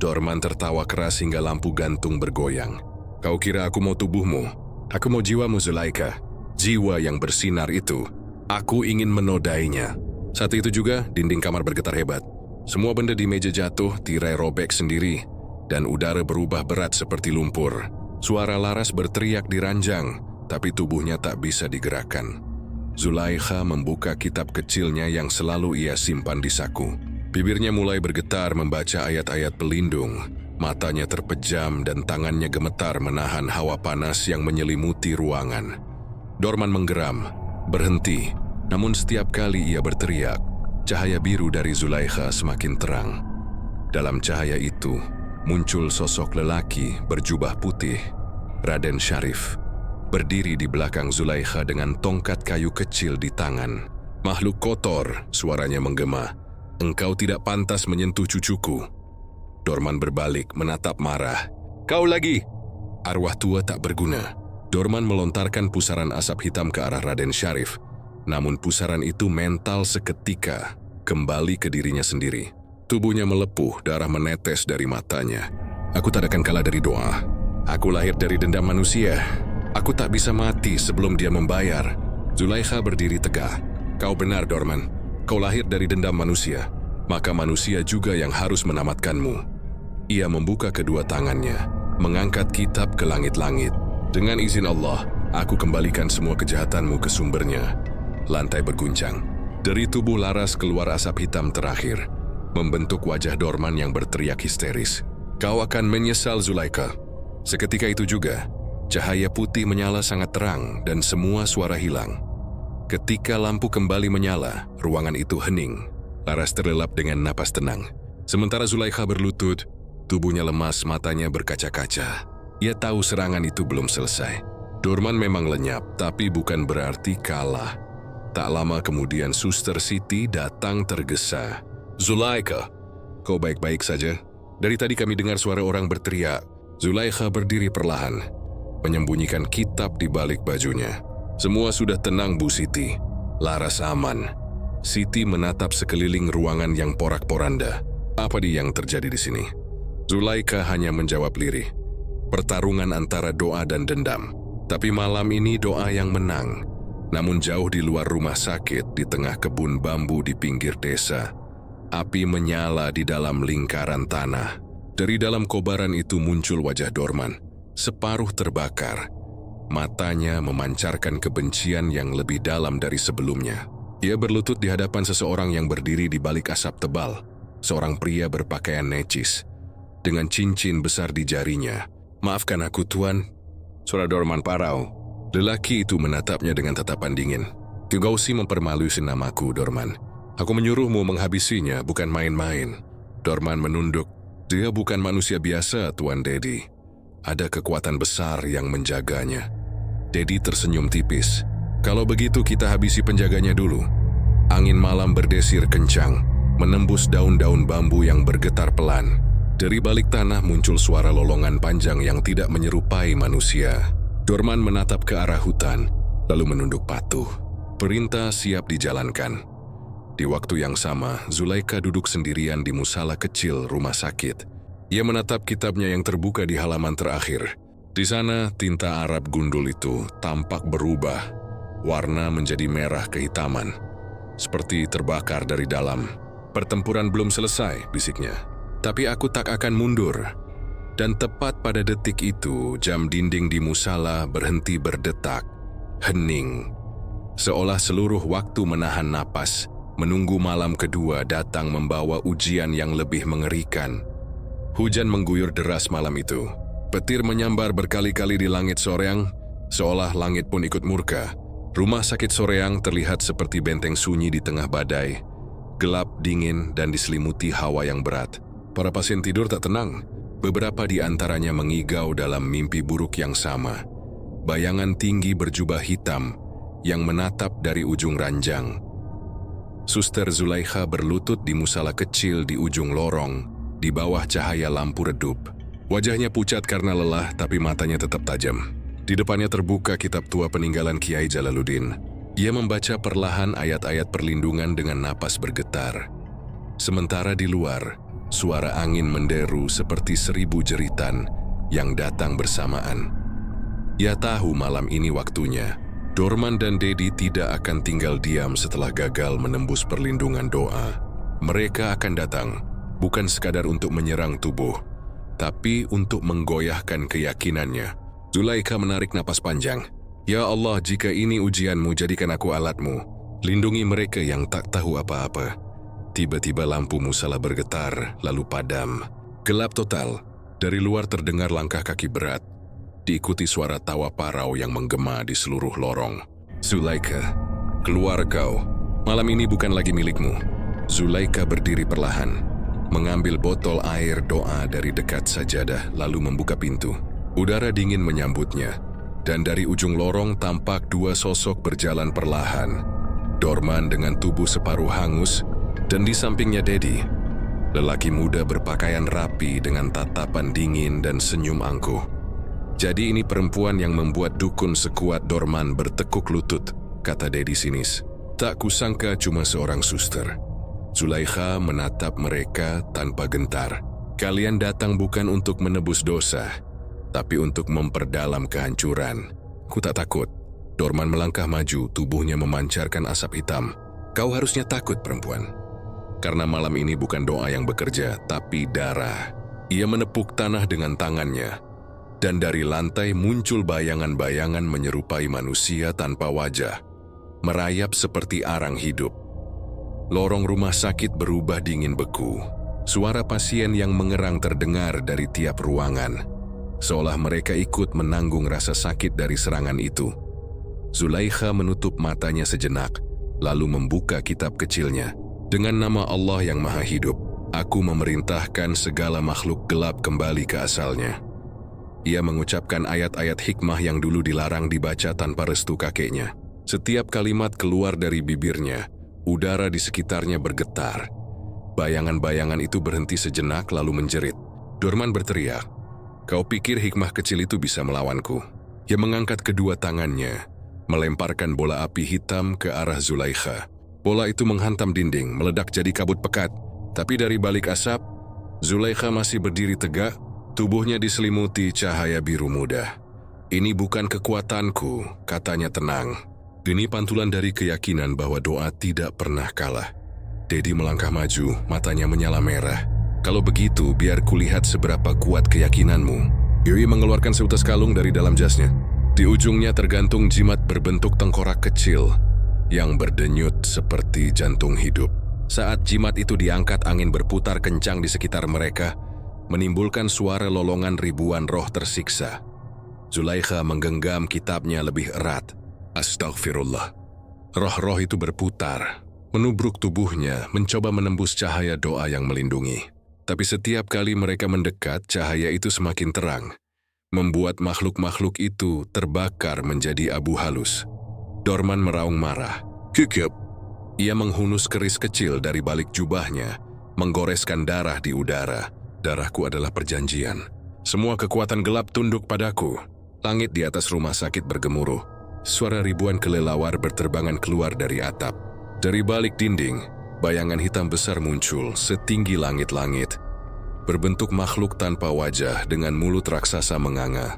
Speaker 1: Dorman tertawa keras hingga lampu gantung bergoyang. "Kau kira aku mau tubuhmu? Aku mau jiwamu, Zulaikha. Jiwa yang bersinar itu. Aku ingin menodainya." Saat itu juga, dinding kamar bergetar hebat. Semua benda di meja jatuh, tirai robek sendiri, dan udara berubah berat seperti lumpur. Suara Laras berteriak di ranjang, tapi tubuhnya tak bisa digerakkan. Zulaikha membuka kitab kecilnya yang selalu ia simpan di saku. Bibirnya mulai bergetar membaca ayat-ayat pelindung. Matanya terpejam dan tangannya gemetar menahan hawa panas yang menyelimuti ruangan. Dorman menggeram, berhenti. Namun setiap kali ia berteriak, cahaya biru dari Zulaikha semakin terang. Dalam cahaya itu, muncul sosok lelaki berjubah putih, Raden Syarif, berdiri di belakang Zulaikha dengan tongkat kayu kecil di tangan. "Makhluk kotor," suaranya menggema. "Engkau tidak pantas menyentuh cucuku." Dorman berbalik menatap marah. "Kau lagi!" Arwah tua tak berguna. Dorman melontarkan pusaran asap hitam ke arah Raden Syarif. Namun pusaran itu mental seketika, kembali ke dirinya sendiri. Tubuhnya melepuh, darah menetes dari matanya. "Aku tak akan kalah dari doa. Aku lahir dari dendam manusia. Aku tak bisa mati sebelum dia membayar." Zulaikha berdiri tegak. "Kau benar, Dorman. Kau lahir dari dendam manusia. Maka manusia juga yang harus menamatkanmu." Ia membuka kedua tangannya, mengangkat kitab ke langit-langit. "Dengan izin Allah, aku kembalikan semua kejahatanmu ke sumbernya." Lantai berguncang. Dari tubuh Laras keluar asap hitam terakhir, membentuk wajah Dorman yang berteriak histeris. "Kau akan menyesal, Zulaikha." Seketika itu juga, Cahaya putih menyala sangat terang dan semua suara hilang. Ketika lampu kembali menyala, ruangan itu hening. Laras terlelap dengan napas tenang. Sementara Zulaikha berlutut, tubuhnya lemas, matanya berkaca-kaca. Ia tahu serangan itu belum selesai. Dorman memang lenyap, tapi bukan berarti kalah. Tak lama kemudian Suster Siti datang tergesa. "Zulaikha, kau baik-baik saja? Dari tadi kami dengar suara orang berteriak." Zulaikha berdiri perlahan, menyembunyikan kitab di balik bajunya. "Semua sudah tenang, Bu Siti. Laras aman." Siti menatap sekeliling ruangan yang porak-poranda. "Apa yang terjadi di sini?" Zulaikha hanya menjawab lirih. "Pertarungan antara doa dan dendam. Tapi malam ini doa yang menang." Namun jauh di luar rumah sakit, di tengah kebun bambu di pinggir desa, api menyala di dalam lingkaran tanah. Dari dalam kobaran itu muncul wajah Dorman, separuh terbakar. Matanya memancarkan kebencian yang lebih dalam dari sebelumnya. Ia berlutut di hadapan seseorang yang berdiri di balik asap tebal. Seorang pria berpakaian necis, dengan cincin besar di jarinya. "Maafkan aku, Tuan." Suara Dorman parau. Lelaki itu menatapnya dengan tatapan dingin. "Tidak usah mempermalukan namaku, Dorman. Aku menyuruhmu menghabisinya, bukan main-main." Dorman menunduk. "Dia bukan manusia biasa, Tuan Dedi. Ada kekuatan besar yang menjaganya." Dedi tersenyum tipis. "Kalau begitu kita habisi penjaganya dulu." Angin malam berdesir kencang, menembus daun-daun bambu yang bergetar pelan. Dari balik tanah muncul suara lolongan panjang yang tidak menyerupai manusia. Dorman menatap ke arah hutan, lalu menunduk patuh. Perintah siap dijalankan. Di waktu yang sama, Zulaikha duduk sendirian di musala kecil rumah sakit. Ia menatap kitabnya yang terbuka di halaman terakhir. Di sana, tinta Arab gundul itu tampak berubah. Warna menjadi merah kehitaman, seperti terbakar dari dalam. "Pertempuran belum selesai," bisiknya. "Tapi aku tak akan mundur." Dan tepat pada detik itu, jam dinding di musala berhenti berdetak, hening. Seolah seluruh waktu menahan napas, menunggu malam kedua datang membawa ujian yang lebih mengerikan. Hujan mengguyur deras malam itu. Petir menyambar berkali-kali di langit Soreang, seolah langit pun ikut murka. Rumah sakit Soreang terlihat seperti benteng sunyi di tengah badai. Gelap, dingin, dan diselimuti hawa yang berat. Para pasien tidur tak tenang. Beberapa di antaranya mengigau dalam mimpi buruk yang sama. Bayangan tinggi berjubah hitam yang menatap dari ujung ranjang. Suster Zulaikha berlutut di musala kecil di ujung lorong, di bawah cahaya lampu redup. Wajahnya pucat karena lelah, tapi matanya tetap tajam. Di depannya terbuka kitab tua peninggalan Kiai Jalaluddin. Ia membaca perlahan ayat-ayat perlindungan dengan napas bergetar. Sementara di luar, suara angin menderu seperti 1000 jeritan yang datang bersamaan. Ia tahu malam ini waktunya. Dorman dan Dedi tidak akan tinggal diam setelah gagal menembus perlindungan doa. Mereka akan datang, bukan sekadar untuk menyerang tubuh, tapi untuk menggoyahkan keyakinannya. Zulaikha menarik napas panjang. "Ya Allah, jika ini ujianmu, jadikan aku alatmu. Lindungi mereka yang tak tahu apa-apa." Tiba-tiba lampu musala bergetar, lalu padam. Gelap total. Dari luar terdengar langkah kaki berat, diikuti suara tawa parau yang menggema di seluruh lorong. "Zulaikha, keluar kau. Malam ini bukan lagi milikmu." Zulaikha berdiri perlahan, mengambil botol air doa dari dekat sajadah, lalu membuka pintu. Udara dingin menyambutnya, dan dari ujung lorong tampak 2 sosok berjalan perlahan. Dorman dengan tubuh separuh hangus, dan di sampingnya Dedi, lelaki muda berpakaian rapi dengan tatapan dingin dan senyum angkuh. "Jadi ini perempuan yang membuat dukun sekuat Dorman bertekuk lutut," kata Dedi sinis. "Tak kusangka cuma seorang suster." Zulaikha menatap mereka tanpa gentar. "Kalian datang bukan untuk menebus dosa, tapi untuk memperdalam kehancuran." "Ku tak takut." Dorman melangkah maju, tubuhnya memancarkan asap hitam. "Kau harusnya takut, perempuan. Karena malam ini bukan doa yang bekerja, tapi darah." Ia menepuk tanah dengan tangannya, dan dari lantai muncul bayangan-bayangan menyerupai manusia tanpa wajah, merayap seperti arang hidup. Lorong rumah sakit berubah dingin beku. Suara pasien yang mengerang terdengar dari tiap ruangan. seolah mereka ikut menanggung rasa sakit dari serangan itu. Zulaikha menutup matanya sejenak, lalu membuka kitab kecilnya. Dengan nama Allah yang Maha Hidup, aku memerintahkan segala makhluk gelap kembali ke asalnya. Ia mengucapkan ayat-ayat hikmah yang dulu dilarang dibaca tanpa restu kakeknya. Setiap kalimat keluar dari bibirnya, udara di sekitarnya bergetar. Bayangan-bayangan itu berhenti sejenak lalu menjerit. Dorman berteriak, "Kau pikir hikmah kecil itu bisa melawanku?" Ia mengangkat kedua tangannya, melemparkan bola api hitam ke arah Zulaikha. Bola itu menghantam dinding, meledak jadi kabut pekat. Tapi dari balik asap, Zulaikha masih berdiri tegak, tubuhnya diselimuti cahaya biru muda. "Ini bukan kekuatanku," katanya tenang. Ini pantulan dari keyakinan bahwa doa tidak pernah kalah. Dedi melangkah maju, matanya menyala merah. "Kalau begitu, biar kulihat seberapa kuat keyakinanmu." Yui mengeluarkan seutas kalung dari dalam jasnya. Di ujungnya tergantung jimat berbentuk tengkorak kecil yang berdenyut seperti jantung hidup. Saat jimat itu diangkat, angin berputar kencang di sekitar mereka, menimbulkan suara lolongan ribuan roh tersiksa. Zulaikha menggenggam kitabnya lebih erat. Astagfirullah. Roh-roh itu berputar, menubruk tubuhnya, mencoba menembus cahaya doa yang melindungi. Tapi setiap kali mereka mendekat, cahaya itu semakin terang, membuat makhluk-makhluk itu terbakar menjadi abu halus. Dorman meraung marah. "Kikip!" Ia menghunus keris kecil dari balik jubahnya, menggoreskan darah di udara. "Darahku adalah perjanjian. Semua kekuatan gelap tunduk padaku." Langit di atas rumah sakit bergemuruh. Suara ribuan kelelawar berterbangan keluar dari atap. Dari balik dinding, bayangan hitam besar muncul setinggi langit-langit, berbentuk makhluk tanpa wajah dengan mulut raksasa menganga.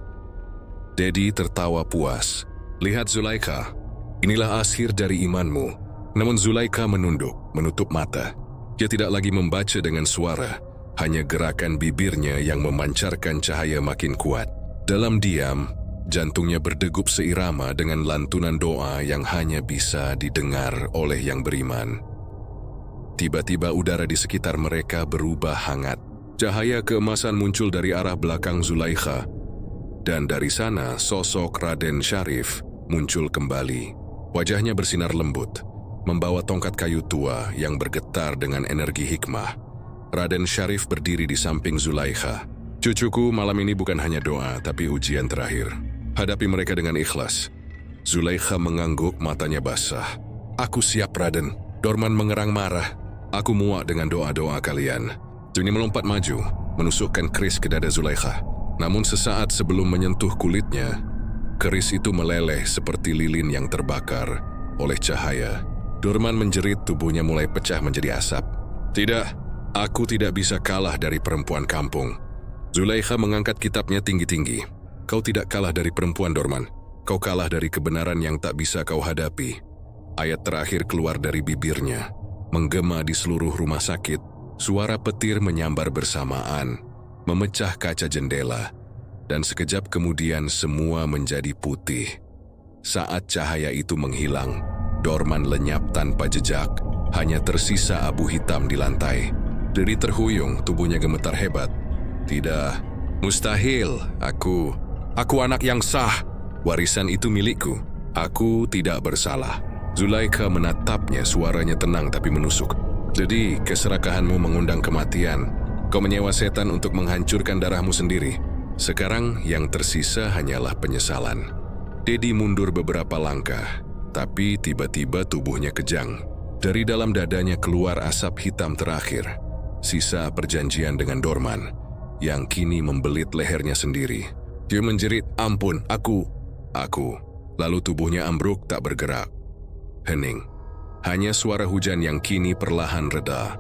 Speaker 1: Dedi tertawa puas. "Lihat Zulaikha, inilah akhir dari imanmu." Namun Zulaikha menunduk, menutup mata. Dia tidak lagi membaca dengan suara, hanya gerakan bibirnya yang memancarkan cahaya makin kuat. Dalam diam, jantungnya berdegup seirama dengan lantunan doa yang hanya bisa didengar oleh yang beriman. Tiba-tiba udara di sekitar mereka berubah hangat. Cahaya keemasan muncul dari arah belakang Zulaikha, dan dari sana sosok Raden Syarif muncul kembali. Wajahnya bersinar lembut, membawa tongkat kayu tua yang bergetar dengan energi hikmah. Raden Syarif berdiri di samping Zulaikha. "Cucuku, malam ini bukan hanya doa, tapi ujian terakhir. Hadapi mereka dengan ikhlas." Zulaikha mengangguk, matanya basah. "Aku siap, Raden." Dorman mengerang marah. "Aku muak dengan doa-doa kalian." Juni melompat maju, menusukkan keris ke dada Zulaikha. Namun sesaat sebelum menyentuh kulitnya, keris itu meleleh seperti lilin yang terbakar oleh cahaya. Dorman menjerit, tubuhnya mulai pecah menjadi asap. "Tidak, aku tidak bisa kalah dari perempuan kampung." Zulaikha mengangkat kitabnya tinggi-tinggi. "Kau tidak kalah dari perempuan, Dorman. Kau kalah dari kebenaran yang tak bisa kau hadapi." Ayat terakhir keluar dari bibirnya, menggema di seluruh rumah sakit. Suara petir menyambar bersamaan, memecah kaca jendela, dan sekejap kemudian semua menjadi putih. Saat cahaya itu menghilang, Dorman lenyap tanpa jejak, hanya tersisa abu hitam di lantai. Dedi terhuyung, tubuhnya gemetar hebat. "Tidak, mustahil. Aku anak yang sah. Warisan itu milikku. Aku tidak bersalah." Zulaikha menatapnya, suaranya tenang tapi menusuk. "Jadi, keserakahanmu mengundang kematian. Kau menyewa setan untuk menghancurkan darahmu sendiri. Sekarang yang tersisa hanyalah penyesalan." Dedi mundur beberapa langkah, tapi tiba-tiba tubuhnya kejang. Dari dalam dadanya keluar asap hitam terakhir, sisa perjanjian dengan Dorman, yang kini membelit lehernya sendiri. Dia menjerit, "Ampun, aku." Lalu tubuhnya ambruk tak bergerak. Hening. Hanya suara hujan yang kini perlahan reda.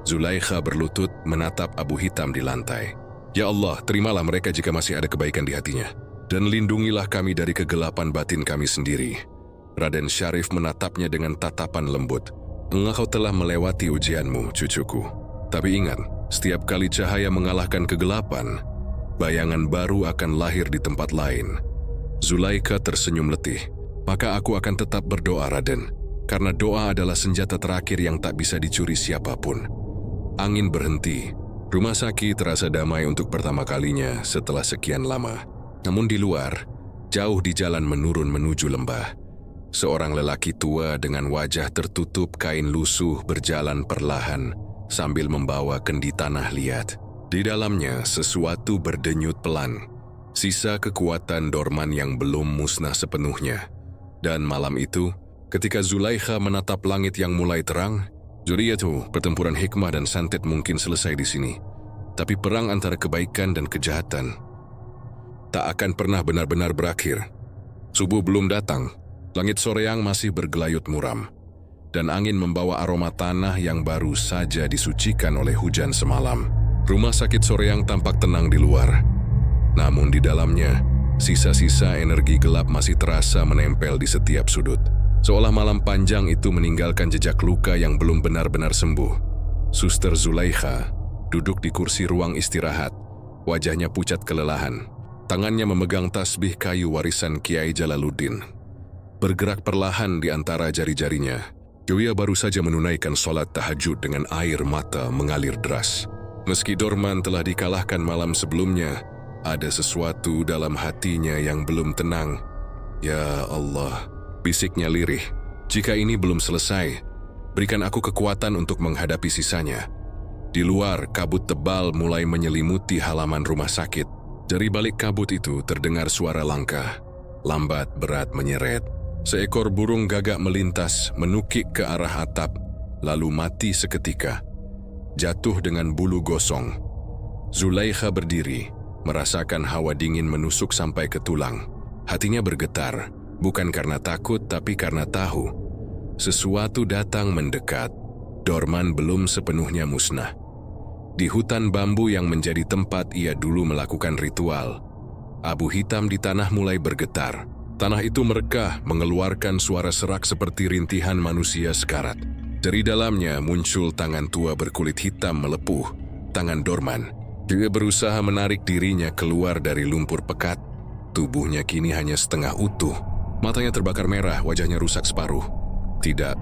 Speaker 1: Zulaikha berlutut menatap abu hitam di lantai. "Ya Allah, terimalah mereka jika masih ada kebaikan di hatinya. Dan lindungilah kami dari kegelapan batin kami sendiri." Raden Syarif menatapnya dengan tatapan lembut. "Engkau telah melewati ujianmu, cucuku. Tapi ingat, setiap kali cahaya mengalahkan kegelapan, bayangan baru akan lahir di tempat lain." Zulaikha tersenyum letih. "Maka aku akan tetap berdoa, Raden. Karena doa adalah senjata terakhir yang tak bisa dicuri siapapun." Angin berhenti. Rumah sakit terasa damai untuk pertama kalinya setelah sekian lama. Namun di luar, jauh di jalan menurun menuju lembah, seorang lelaki tua dengan wajah tertutup kain lusuh berjalan perlahan sambil membawa kendi tanah liat. Di dalamnya sesuatu berdenyut pelan, sisa kekuatan Dorman yang belum musnah sepenuhnya. Dan malam itu, ketika Zulaikha menatap langit yang mulai terang, Zuriyatu, pertempuran hikmah dan santet mungkin selesai di sini. Tapi perang antara kebaikan dan kejahatan tak akan pernah benar-benar berakhir. Subuh belum datang, langit soreang masih bergelayut muram, dan angin membawa aroma tanah yang baru saja disucikan oleh hujan semalam. Rumah sakit soreang tampak tenang di luar, namun di dalamnya, sisa-sisa energi gelap masih terasa menempel di setiap sudut. Seolah malam panjang itu meninggalkan jejak luka yang belum benar-benar sembuh. Suster Zulaikha duduk di kursi ruang istirahat, wajahnya pucat kelelahan. Tangannya memegang tasbih kayu warisan Kiai Jalaluddin. Bergerak perlahan di antara jari-jarinya. Joya baru saja menunaikan sholat tahajud dengan air mata mengalir deras. Meski Dorman telah dikalahkan malam sebelumnya, ada sesuatu dalam hatinya yang belum tenang. Ya Allah, bisiknya lirih. Jika ini belum selesai, berikan aku kekuatan untuk menghadapi sisanya. Di luar, kabut tebal mulai menyelimuti halaman rumah sakit. Dari balik kabut itu terdengar suara langkah, lambat berat menyeret. Seekor burung gagak melintas, menukik ke arah atap, lalu mati seketika. Jatuh dengan bulu gosong. Zulaikha berdiri, merasakan hawa dingin menusuk sampai ke tulang. Hatinya bergetar, bukan karena takut tapi karena tahu. Sesuatu datang mendekat. Dorman belum sepenuhnya musnah. Di hutan bambu yang menjadi tempat ia dulu melakukan ritual, abu hitam di tanah mulai bergetar. Tanah itu merekah, mengeluarkan suara serak seperti rintihan manusia sekarat. Dari dalamnya muncul tangan tua berkulit hitam melepuh, tangan Dorman. Dia berusaha menarik dirinya keluar dari lumpur pekat. Tubuhnya kini hanya setengah utuh. Matanya terbakar merah, wajahnya rusak separuh. Tidak,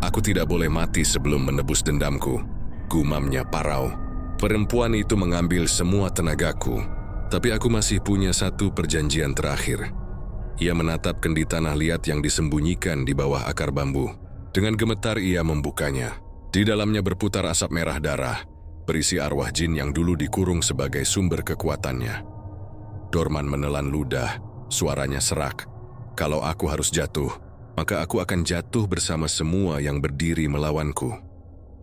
Speaker 1: aku tidak boleh mati sebelum menebus dendamku, gumamnya parau. Perempuan itu mengambil semua tenagaku, tapi aku masih punya satu perjanjian terakhir. Ia menatap kendi tanah liat yang disembunyikan di bawah akar bambu. Dengan gemetar ia membukanya. Di dalamnya berputar asap merah darah, berisi arwah jin yang dulu dikurung sebagai sumber kekuatannya. Dorman menelan ludah, suaranya serak. Kalau aku harus jatuh, maka aku akan jatuh bersama semua yang berdiri melawanku.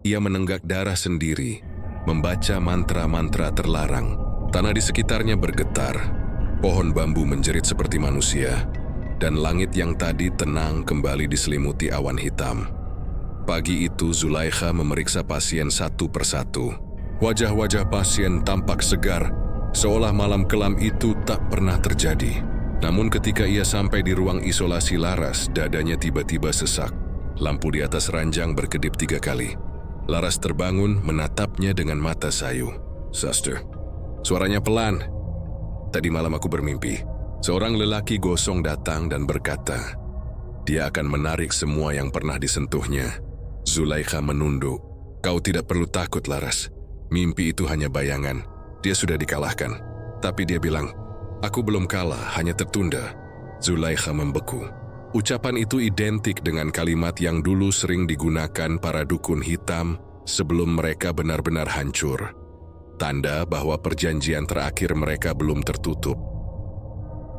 Speaker 1: Ia menenggak darah sendiri, membaca mantra-mantra terlarang. Tanah di sekitarnya bergetar, pohon bambu menjerit seperti manusia, dan langit yang tadi tenang kembali diselimuti awan hitam. Pagi itu Zulaikha memeriksa pasien satu persatu. Wajah-wajah pasien tampak segar, seolah malam kelam itu tak pernah terjadi. Namun ketika ia sampai di ruang isolasi Laras, dadanya tiba-tiba sesak. Lampu di atas ranjang berkedip 3 kali. Laras terbangun, menatapnya dengan mata sayu. "Suster." Suaranya pelan. "Tadi malam aku bermimpi. Seorang lelaki gosong datang dan berkata, dia akan menarik semua yang pernah disentuhnya." Zulaikha menunduk. "Kau tidak perlu takut, Laras. Mimpi itu hanya bayangan. Dia sudah dikalahkan." Tapi dia bilang, "Aku belum kalah, hanya tertunda." Zulaikha membeku. Ucapan itu identik dengan kalimat yang dulu sering digunakan para dukun hitam sebelum mereka benar-benar hancur. Tanda bahwa perjanjian terakhir mereka belum tertutup.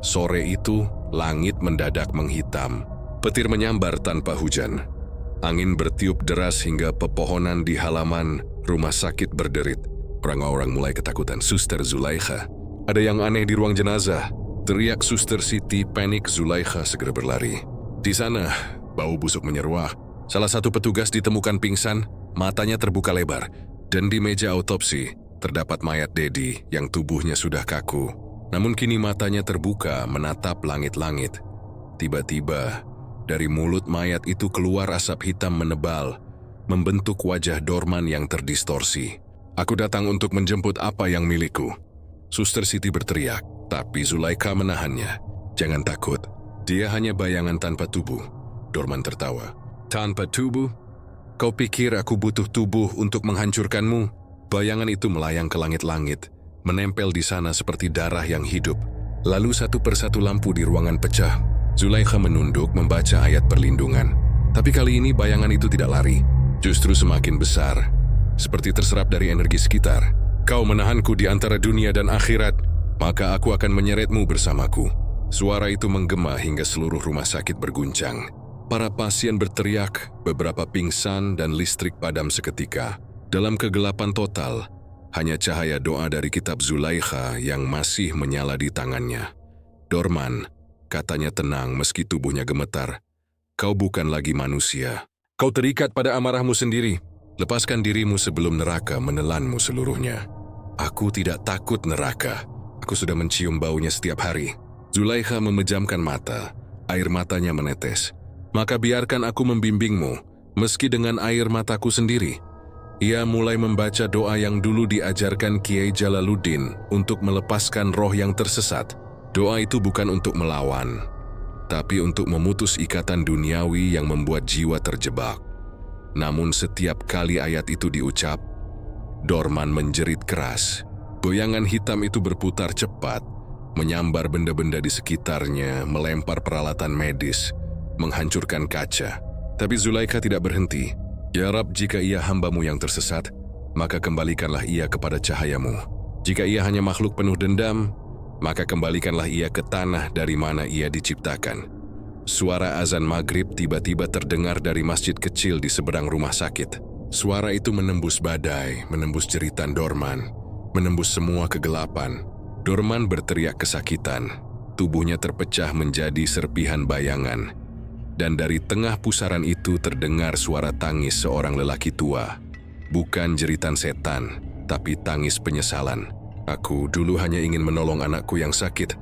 Speaker 1: Sore itu, langit mendadak menghitam. Petir menyambar tanpa hujan. Angin bertiup deras hingga pepohonan di halaman rumah sakit berderit. Orang-orang mulai ketakutan. "Suster Zulaikha, ada yang aneh di ruang jenazah." Teriak Suster Siti, panik. Zulaikha segera berlari. Di sana, bau busuk menyeruak. Salah satu petugas ditemukan pingsan, matanya terbuka lebar. Dan di meja autopsi, terdapat mayat Dedi yang tubuhnya sudah kaku. Namun kini matanya terbuka menatap langit-langit. Tiba-tiba, dari mulut mayat itu keluar asap hitam menebal, membentuk wajah Dorman yang terdistorsi. "Aku datang untuk menjemput apa yang milikku." Suster Siti berteriak, tapi Zulaikha menahannya. "Jangan takut, dia hanya bayangan tanpa tubuh." Dorman tertawa. "Tanpa tubuh? Kau pikir aku butuh tubuh untuk menghancurkanmu? Bayangan itu melayang ke langit-langit, menempel di sana seperti darah yang hidup. Lalu satu persatu lampu di ruangan pecah. Zulaikha menunduk membaca ayat perlindungan. Tapi kali ini bayangan itu tidak lari, justru semakin besar. Seperti terserap dari energi sekitar. Kau menahanku di antara dunia dan akhirat, maka aku akan menyeretmu bersamaku. Suara itu menggema hingga seluruh rumah sakit berguncang. Para pasien berteriak, beberapa pingsan dan listrik padam seketika. Dalam kegelapan total, hanya cahaya doa dari kitab Zulaikha yang masih menyala di tangannya. Dorman, katanya tenang meski tubuhnya gemetar. Kau bukan lagi manusia. Kau terikat pada amarahmu sendiri. Lepaskan dirimu sebelum neraka menelanmu seluruhnya. Aku tidak takut neraka. Aku sudah mencium baunya setiap hari. Zulaikha memejamkan mata. Air matanya menetes. Maka biarkan aku membimbingmu, meski dengan air mataku sendiri. Ia mulai membaca doa yang dulu diajarkan Kiai Jalaluddin untuk melepaskan roh yang tersesat. Doa itu bukan untuk melawan, tapi untuk memutus ikatan duniawi yang membuat jiwa terjebak. Namun setiap kali ayat itu diucap, Dorman menjerit keras. Goyangan hitam itu berputar cepat, menyambar benda-benda di sekitarnya, melempar peralatan medis, menghancurkan kaca. Tapi Zulaikha tidak berhenti. Ya Rab, jika ia hambamu yang tersesat, maka kembalikanlah ia kepada cahayamu. Jika ia hanya makhluk penuh dendam, maka kembalikanlah ia ke tanah dari mana ia diciptakan. Suara azan maghrib tiba-tiba terdengar dari masjid kecil di seberang rumah sakit. Suara itu menembus badai, menembus jeritan Dorman, menembus semua kegelapan. Dorman berteriak kesakitan. Tubuhnya terpecah menjadi serpihan bayangan. Dan dari tengah pusaran itu terdengar suara tangis seorang lelaki tua. Bukan jeritan setan, tapi tangis penyesalan. Aku dulu hanya ingin menolong anakku yang sakit,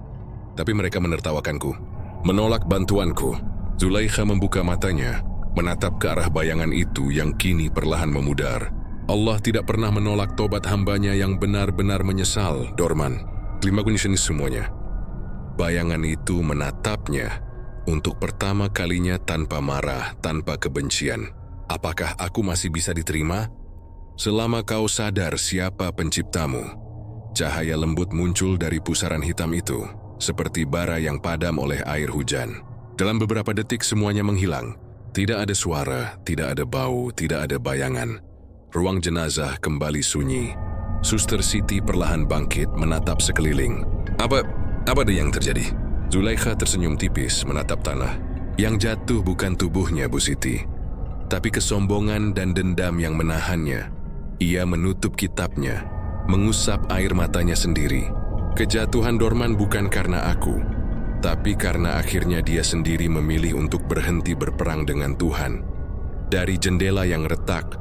Speaker 1: tapi mereka menertawakanku, menolak bantuanku. Zulaikha membuka matanya, menatap ke arah bayangan itu yang kini perlahan memudar. Allah tidak pernah menolak tobat hambanya yang benar-benar menyesal, Dorman. Terima kasih semuanya. Bayangan itu menatapnya untuk pertama kalinya tanpa marah, tanpa kebencian. Apakah aku masih bisa diterima? Selama kau sadar siapa penciptamu. Cahaya lembut muncul dari pusaran hitam itu, seperti bara yang padam oleh air hujan. Dalam beberapa detik semuanya menghilang. Tidak ada suara, tidak ada bau, tidak ada bayangan. Ruang jenazah kembali sunyi. Suster Siti perlahan bangkit menatap sekeliling. Apa ada yang terjadi? Zulaikha tersenyum tipis menatap tanah. Yang jatuh bukan tubuhnya, Bu Siti, tapi kesombongan dan dendam yang menahannya. Ia menutup kitabnya, mengusap air matanya sendiri. Kejatuhan Dorman bukan karena aku, tapi karena akhirnya dia sendiri memilih untuk berhenti berperang dengan Tuhan. Dari jendela yang retak,